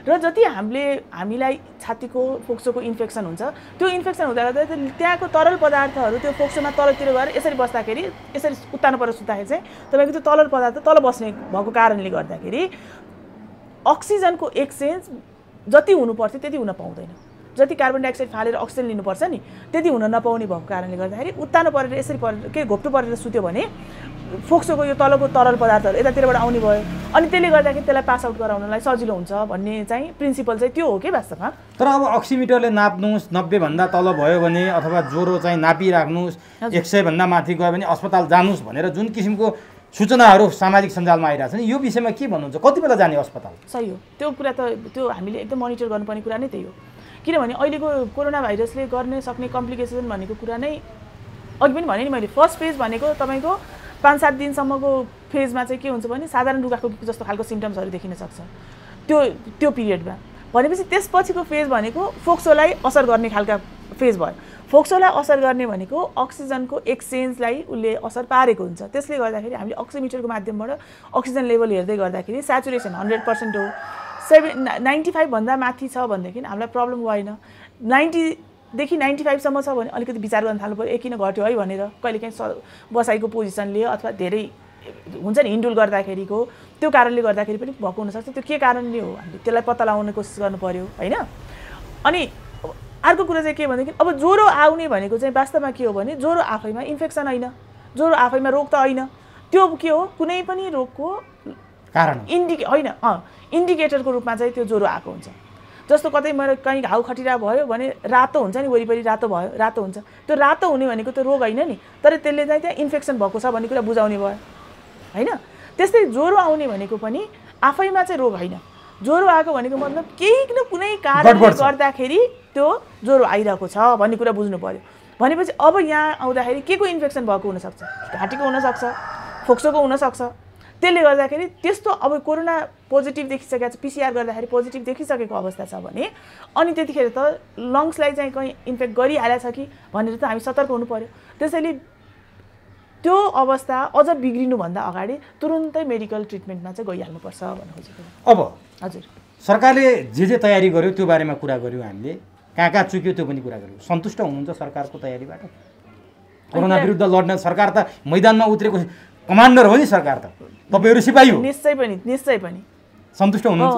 र जति हामीलाई छातीको फोक्सोको इन्फेक्सन हुन्छ त्यो इन्फेक्सन हुँदा गर्दा त्यहाँको तरल पदार्थहरू त्यो फोक्सोमा तलतिर गएर यसरी बस्दाखेरि यसरी उत्तानो परेर सुत्दाखेरि चाहिँ तपाईँको त्यो तरल पदार्थ तल बस्ने भएको कारणले गर्दाखेरि अक्सिजनको एक्सचेन्ज जति हुनुपर्थ्यो त्यति हुन पाउँदैन। जति कार्बन डाइअक्साइड फालेर अक्सिजन लिनुपर्छ नि त्यति हुन नपाउने भएको कारणले गर्दाखेरि उत्तानो परेर यसरी घोप्टो परेर सुत्यो भने फोक्सोको यो तलको तरल पदार्थहरू यतातिरबाट आउने भयो अनि त्यसले गर्दाखेरि त्यसलाई पास आउट गराउनलाई सजिलो हुन्छ भन्ने चाहिँ प्रिन्सिपल चाहिँ त्यो हो के वास्तवमा। तर अब अक्सिमिटरले नाप्नुहोस् 90 भन्दा तल भयो भने अथवा ज्वरो चाहिँ नापिराख्नुहोस् 100 भन्दा माथि गयो भने अस्पताल जानुहोस् भनेर जुन किसिमको सूचनाहरू सामाजिक सञ्जालमा आइरहेको छ नि, यो विषयमा के भन्नुहुन्छ? कति बेला जाने अस्पताल? सही हो, त्यो कुरा त त्यो हामीले एकदम मोनिटर गर्नुपर्ने कुरा नै त्यही हो। किनभने अहिलेको कोरोना भाइरसले गर्ने सक्ने कम्प्लिकेसन भनेको कुरा नै अघि पनि भने नि मैले फर्स्ट फेज भनेको तपाईँको 5-7 दिनसम्मको फेजमा चाहिँ के हुन्छ भने साधारण रुगाखोकी जस्तो खालको सिम्टम्सहरू देखिन सक्छ त्यो पिरियडमा। भनेपछि त्यसपछिको फेज भनेको फोक्सोलाई असर गर्ने खालका फेज भयो। फोक्सोलाई असर गर्ने भनेको अक्सिजनको एक्सचेन्जलाई उसले असर पारेको हुन्छ। त्यसले गर्दाखेरि हामीले अक्सिमिटरको माध्यमबाट अक्सिजन लेभल हेर्दै गर्दाखेरि स्याचुरेसन 100% हो, 95 भन्दा माथि छ भनेदेखि हामीलाई प्रब्लम भएन। 90देखि 95 सम्म छ भने अलिकति विचार गर्न थाल्नु पर्यो, किन घट्यो है भनेर। कहिलेकाहीँ बसाइको पोजिसनले अथवा धेरै हुन्छ नि हिन्डुल गर्दाखेरिको त्यो कारणले गर्दाखेरि पनि भएको हुनसक्छ। त्यो के कारणले हो हामीले त्यसलाई पत्ता लगाउने कोसिस गर्नु पर्यो हैन। अनि अर्को कुरा चाहिँ के भनेदेखि अब ज्वरो आउने भनेको चाहिँ वास्तवमा के हो भने ज्वरो आफैमा इन्फेक्सन होइन, ज्वरो आफैमा रोग त होइन, त्यो के हो कुनै पनि रोगको कारण इन्डिकेटरको रूपमा चाहिँ त्यो ज्वरो आएको हुन्छ। जस्तो कतै मेरो कहीँ घाउ खटिरा भयो भने रातो हुन्छ नि, वरिपरि रातो भयो, रातो हुन्छ। त्यो रातो हुने भनेको त रोग होइन नि, तर त्यसले चाहिँ त्यहाँ इन्फेक्सन भएको छ भन्ने कुरा बुझाउने भयो हैन। त्यस्तै ज्वरो आउने भनेको पनि आफैमा चाहिँ रोग होइन। ज्वरो आएको भनेको मतलब केही न कुनै कारणले गर्दाखेरि त्यो ज्वरो आइरहेको छ भन्ने कुरा बुझ्नु पर्यो। भनेपछि अब यहाँ आउँदाखेरि के को इन्फेक्सन भएको हुनसक्छ, घाँटीको हुनसक्छ, फोक्सोको हुनसक्छ। त्यसले गर्दाखेरि त्यस्तो अब कोरोना पोजिटिभ देखिसकेको छ, पिसिआर गर्दाखेरि पोजिटिभ देखिसकेको अवस्था छ भने अनि त्यतिखेर त लङ्सलाई चाहिँ कहीँ इन्फेक्ट गरिहालेछ कि भनेर त हामी सतर्क हुनु पर्यो। त्यसैले त्यो अवस्था अझ बिग्रिनुभन्दा अगाडि तुरुन्तै मेडिकल ट्रिटमेन्टमा चाहिँ गइहाल्नुपर्छ भन्नु खोजेको। अब हजुर सरकारले जे तयारी गर्यो त्यो बारेमा कुरा गर्यो, हामीले कहाँ चुक्यो त्यो पनि कुरा गर्यो। सन्तुष्ट हुनुहुन्छ सरकारको तयारीबाट? कोरोना विरुद्ध लड्न सरकार त मैदानमा उत्रेको कमान्डर हो नि, सरकार त तपाईहरु सिपाही हो। निश्चय पनि सन्तुष्ट हुनुहुन्छ?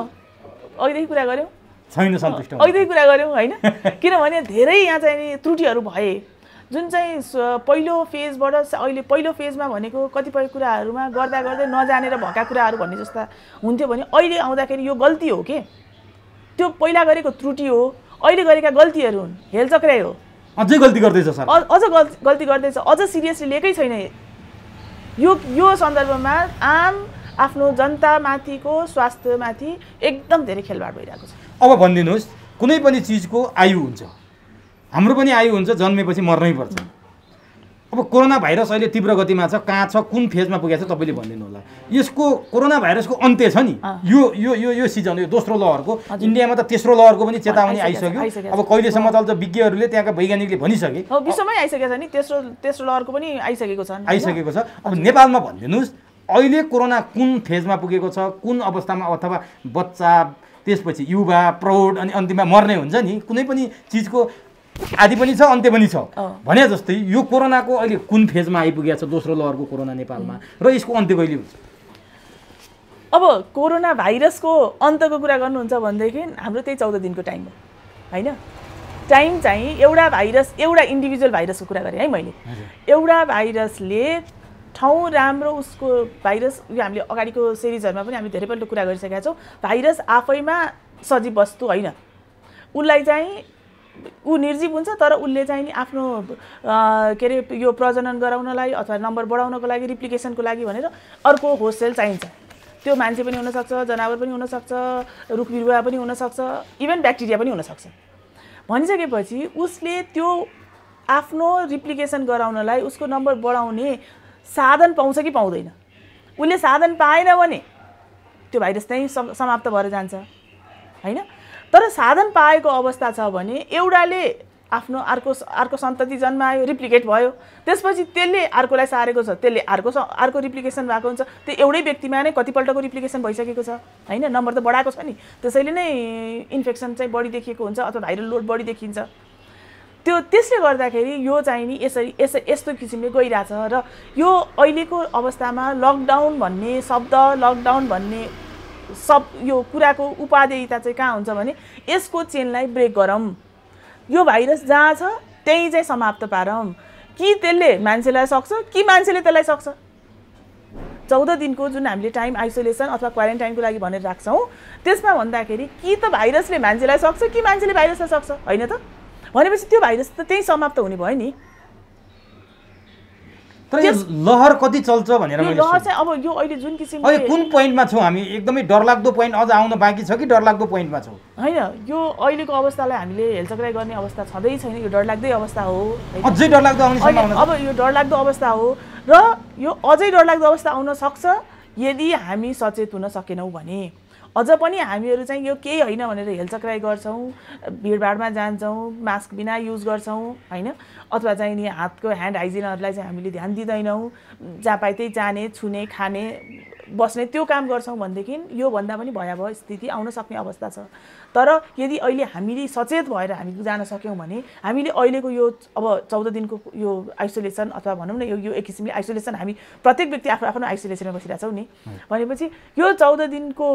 अहिलेदेखि कुरा गर्यौँ छैन सन्तुष्ट, अहिलेदेखि कुरा गर्यौँ हैन। किनभने धेरै यहाँ चाहिँ त्रुटिहरू भए जुन चाहिँ पहिलो फेजबाट अहिले पहिलो फेजमा भनेको कतिपय कुराहरूमा गर्दा गर्दै नजानेर भएका कुराहरू भन्ने जस्ता हुन्थ्यो भने अहिले आउँदाखेरि यो गल्ती हो के, त्यो पहिला गरेको त्रुटि हो, अहिले गरेका गल्तीहरू हुन्, हेलचक्राइ हो। अझै गल्ती गर्दैछ सर, अझ गल्ती गर्दैछ, अझ सिरियसली लिएकै छैन। यो सन्दर्भमा आम आफ्नो जनतामाथिको स्वास्थ्यमाथि एकदम धेरै खेलवाड भइरहेको छ। अब भनिदिनुहोस्, कुनै पनि चिजको आयु हुन्छ, हाम्रो पनि आयु हुन्छ, जन्मेपछि मर्नै पर्छ। अब कोरोना भाइरस अहिले तीव्र गतिमा छ, कहाँ छ, कुन फेजमा पुगेको छ तपाईँले भनिदिनु होला। यसको कोरोना भाइरसको अन्त्य छ नि, यो सिजन, यो दोस्रो लहरको, इन्डियामा त तेस्रो लहरको पनि चेतावनी आइसक्यो। अब कहिलेसम्म चल्छ विज्ञहरूले, त्यहाँका वैज्ञानिकले भनिसके, विश्वमै आइसकेको छ नि, तेस्रो लहरको पनि आइसकेको छ। अब नेपालमा भनिदिनुहोस् अहिले कोरोना कुन फेजमा पुगेको छ, कुन अवस्थामा, अथवा बच्चा, त्यसपछि युवा, प्रौढ, अनि अन्तिममा मर्ने हुन्छ नि, कुनै पनि चिजको आदि पनि छ अन्त्य पनि छ भने जस्तै यो कोरोनाको अहिले कुन फेजमा आइपुगेको छ दोस्रो लहरको कोरोना नेपालमा, र यसको अन्त्य कहिले हुन्छ? अब कोरोना भाइरसको अन्तको कुरा गर्नुहुन्छ भनेदेखि हाम्रो त्यही 14 दिनको टाइम हो हैन। टाइम चाहिँ एउटा भाइरस, एउटा इन्डिभिजुअल भाइरसको कुरा गरेँ है मैले। एउटा भाइरसले ठाउँ राम्रो उसको भाइरस, यो हामीले अगाडिको सिरिजहरुमा पनि हामीले धेरैपल्ट कुरा गरिसकेका छौँ। भाइरस आफैमा सजीव वस्तु होइन, उसलाई चाहिँ ऊ निर्जीव हुन्छ, तर उसले चाहिँ नि आफ्नो के अरे यो प्रजनन गराउनलाई अथवा नम्बर बढाउनको लागि, रिप्लिकेसनको लागि भनेर अर्को होस्ट सेल चाहिन्छ। त्यो मान्छे पनि हुनसक्छ, जनावर पनि हुनसक्छ, रुख बिरुवा पनि हुनसक्छ, इभन ब्याक्टेरिया पनि हुनसक्छ। भनिसकेपछि उसले त्यो आफ्नो रिप्लिकेसन गराउनलाई, उसको नम्बर बढाउने साधन पाउँछ कि पाउँदैन। उसले साधन पाएन भने त्यो भाइरस चाहिँ समाप्त भएर जान्छ हैन। तर साधन पाएको अवस्था छ भने एउटाले आफ्नो अर्को सन्तति जन्मायो, रिप्लिकेट भयो, त्यसपछि त्यसले अर्कोलाई सारेको छ, त्यसले अर्को रिप्लिकेसन भएको हुन्छ। त्यो एउटै व्यक्तिमा नै कतिपल्टको रिप्लिकेसन भइसकेको छ हैन, नम्बर त बढाएको छ नि, त्यसैले नै इन्फेक्सन चाहिँ बढी देखिएको हुन्छ अथवा भाइरल लोड बढी देखिन्छ। त्यसले गर्दाखेरि यो चाहिँ नि यस्तो किसिमले गइरहेछ। र यो अहिलेको अवस्थामा लकडाउन भन्ने शब्द, लकडाउन भन्ने यो कुराको उपादेयता चाहिँ कहाँ हुन्छ भने यसको चेनलाई ब्रेक गरौँ, यो भाइरस जहाँ छ त्यही चाहिँ समाप्त पारौँ। कि त्यसले मान्छेलाई सक्छ कि मान्छेले त्यसलाई सक्छ। 14 दिनको जुन हामीले टाइम आइसोलेसन अथवा क्वारेन्टाइनको लागि भनेर राख्छौँ, त्यसमा भन्दाखेरि कि त भाइरसले मान्छेलाई सक्छ कि मान्छेले भाइरसलाई सक्छ, होइन त? भनेपछि त्यो भाइरस त त्यही समाप्त हुने भयो नि। तर यो लहर कति चल्छ भनेर यो मैले लहर चाहिँ अब यो अहिले जुन किसिमले अहिले कुन पोइन्टमा छौँ हामी? एकदमै डरलाग्दो पोइन्ट अझ आउन बाँकी छ कि डरलाग्दो पोइन्टमा छौँ? होइन, यो अहिलेको अवस्थालाई हामीले हेलचक्राइ गर्ने अवस्था छँदै छैन। यो डरलाग्दै अवस्था हो। अझै डरलाग्दो आउने सम्भावना छ? अब यो डरलाग्दो अवस्था हो र यो अझै डरलाग्दो अवस्था आउन सक्छ यदि हामी सचेत हुन सकेनौँ भने। अझ पनि हामीहरू चाहिँ यो केही होइन भनेर हेलचक्राइ गर्छौँ, भिडभाडमा जान्छौँ, मास्क बिना युज गर्छौँ होइन, अथवा चाहिँ नि हातको ह्यान्ड हाइजिनहरूलाई चाहिँ हामीले ध्यान दिँदैनौँ, जहाँ पाए त्यही जाने, छुने, खाने, बस्ने त्यो काम गर्छौँ भनेदेखि योभन्दा पनि भयावह स्थिति आउन सक्ने अवस्था छ। तर यदि अहिले हामीले सचेत भएर हामी जान सक्यौँ भने हामीले अहिलेको यो अब 14 दिनको यो आइसोलेसन अथवा भनौँ न यो एक किसिमले आइसोलेसन, हामी प्रत्येक व्यक्ति आफ्नो आफ्नो आइसोलेसनमा बसिरहेको छौँ नि भनेपछि यो 14 दिनको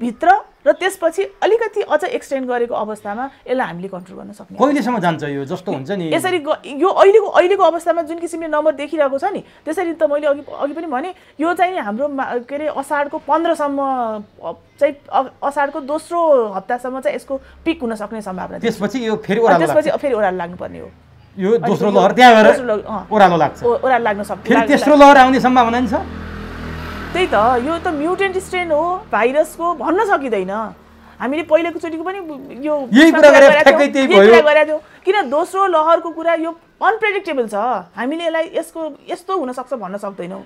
भित्र र त्यसपछि अलिकति अझ एक्सटेन्ड गरेको अवस्थामा यसलाई हामीले कन्ट्रोल गर्न सक्ने। कहिलेसम्म जान्छ यो जस्तो हुन्छ नि? यसरी यो अहिलेको अवस्थामा जुन किसिमले नम्बर देखिरहेको छ नि त्यसरी त मैले अघि पनि भने यो चाहिँ हाम्रो के अरे असाढको 15 सम्म चाहिँ असाढको दोस्रो हप्तासम्म चाहिँ यसको पिक हुन सक्ने सम्भावना छ। त्यसपछि यो फेरि ओह्रालो लाग्नुपर्ने हो। यो दोस्रो लहर त्यहाँ गएर ओह्रालो लाग्छ। ओह्रालो लाग्न सक्छ। फेरि तेस्रो लहर आउने सम्भावना नि छ? त्यही त, यो त म्युटेन्ट स्ट्रेन हो भाइरसको, भन्न सकिँदैन। हामीले पहिलेको चोटिको पनि यो यही कुरा गरेर ठ्याक्कै त्यही भयो। किन दोस्रो लहरको कुरा यो अनप्रेडिक्टेबल छ। हामीले यसलाई यस्तो हुन सक्छ भन्न सक्दैनौँ।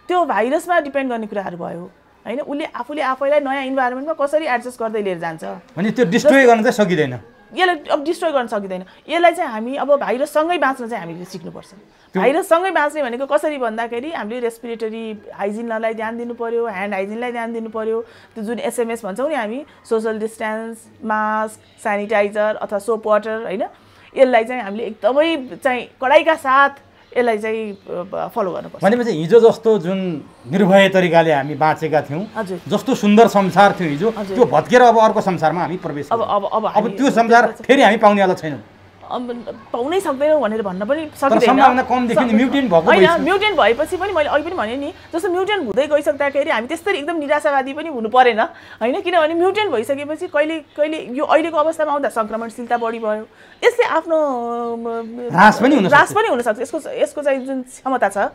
त्यो भाइरसमा डिपेन्ड गर्ने कुराहरू भयो होइन। उसले आफूले आफैलाई नयाँ इन्भाइरोमेन्टमा कसरी एडजस्ट गर्दै लिएर जान्छ भने त्यो डिस्ट्रोय गर्न चाहिँ सकिँदैन। यसलाई अब डिस्ट्रोय गर्न सकिँदैन। यसलाई चाहिँ हामी अब भाइरससँगै बाँच्न चाहिँ हामीले सिक्नुपर्छ। भाइरससँगै बाँच्ने भनेको कसरी भन्दाखेरि हामीले रेस्पिरेटरी हाइजिनलाई ध्यान दिनु पर्यो, ह्यान्ड हाइजिनलाई ध्यान दिनु पर्यो। त्यो जुन SMS भन्छौँ नि हामी, सोसल डिस्टेन्स, मास्क, सेनिटाइजर अथवा सोप वाटर होइन, यसलाई चाहिँ हामीले एकदमै चाहिँ कडाइका साथ यसलाई चाहिँ फलो गर्नुपर्छ। भनेपछि हिजो जस्तो जुन निर्भय तरिकाले हामी बाँचेका थियौँ, जस्तो सुन्दर संसार थियो हिजो, त्यो भत्केर अब अर्को संसारमा हामी प्रवेश गर्छौँ। अब त्यो संसार फेरि हामी पाउनेवाला छैनौँ। पाउनै सक्दैनौँ भनेर भन्न पनि सकिँदैन। सम्भावना कम देखिने म्युटेन्ट भएको होइन, म्युटेन्ट भएपछि पनि मैले अघि पनि भने नि जस्तो म्युटेन्ट हुँदै गइसक्दाखेरि हामी त्यसरी एकदम निराशावादी पनि हुनु परेन होइन। किनभने म्युटेन्ट भइसकेपछि कहिले यो अहिलेको अवस्थामा आउँदा सङ्क्रमणशीलता बढी भयो, यसले आफ्नो ह्रास पनि हुन सक्छ। यसको चाहिँ जुन क्षमता छ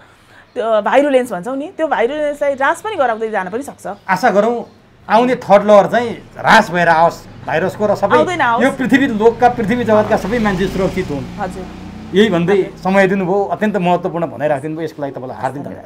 त्यो भाइरुलेन्स भन्छौँ नि, त्यो भाइरुलेन्सलाई ह्रास पनि गराउँदै जान पनि सक्छ। आशा गरौँ आउने थर्ड लहर चाहिँ ह्रास भएर आओस् भाइरसको र सबै यो पृथ्वी लोकका पृथ्वी जगतका सबै मान्छे सुरक्षित हुन्। हजुर, यही भन्दै समय दिनुभयो, अत्यन्त महत्त्वपूर्ण भनाइराखिदिनु भयो। यसको लागि तपाईँलाई हार्दिक धन्यवाद।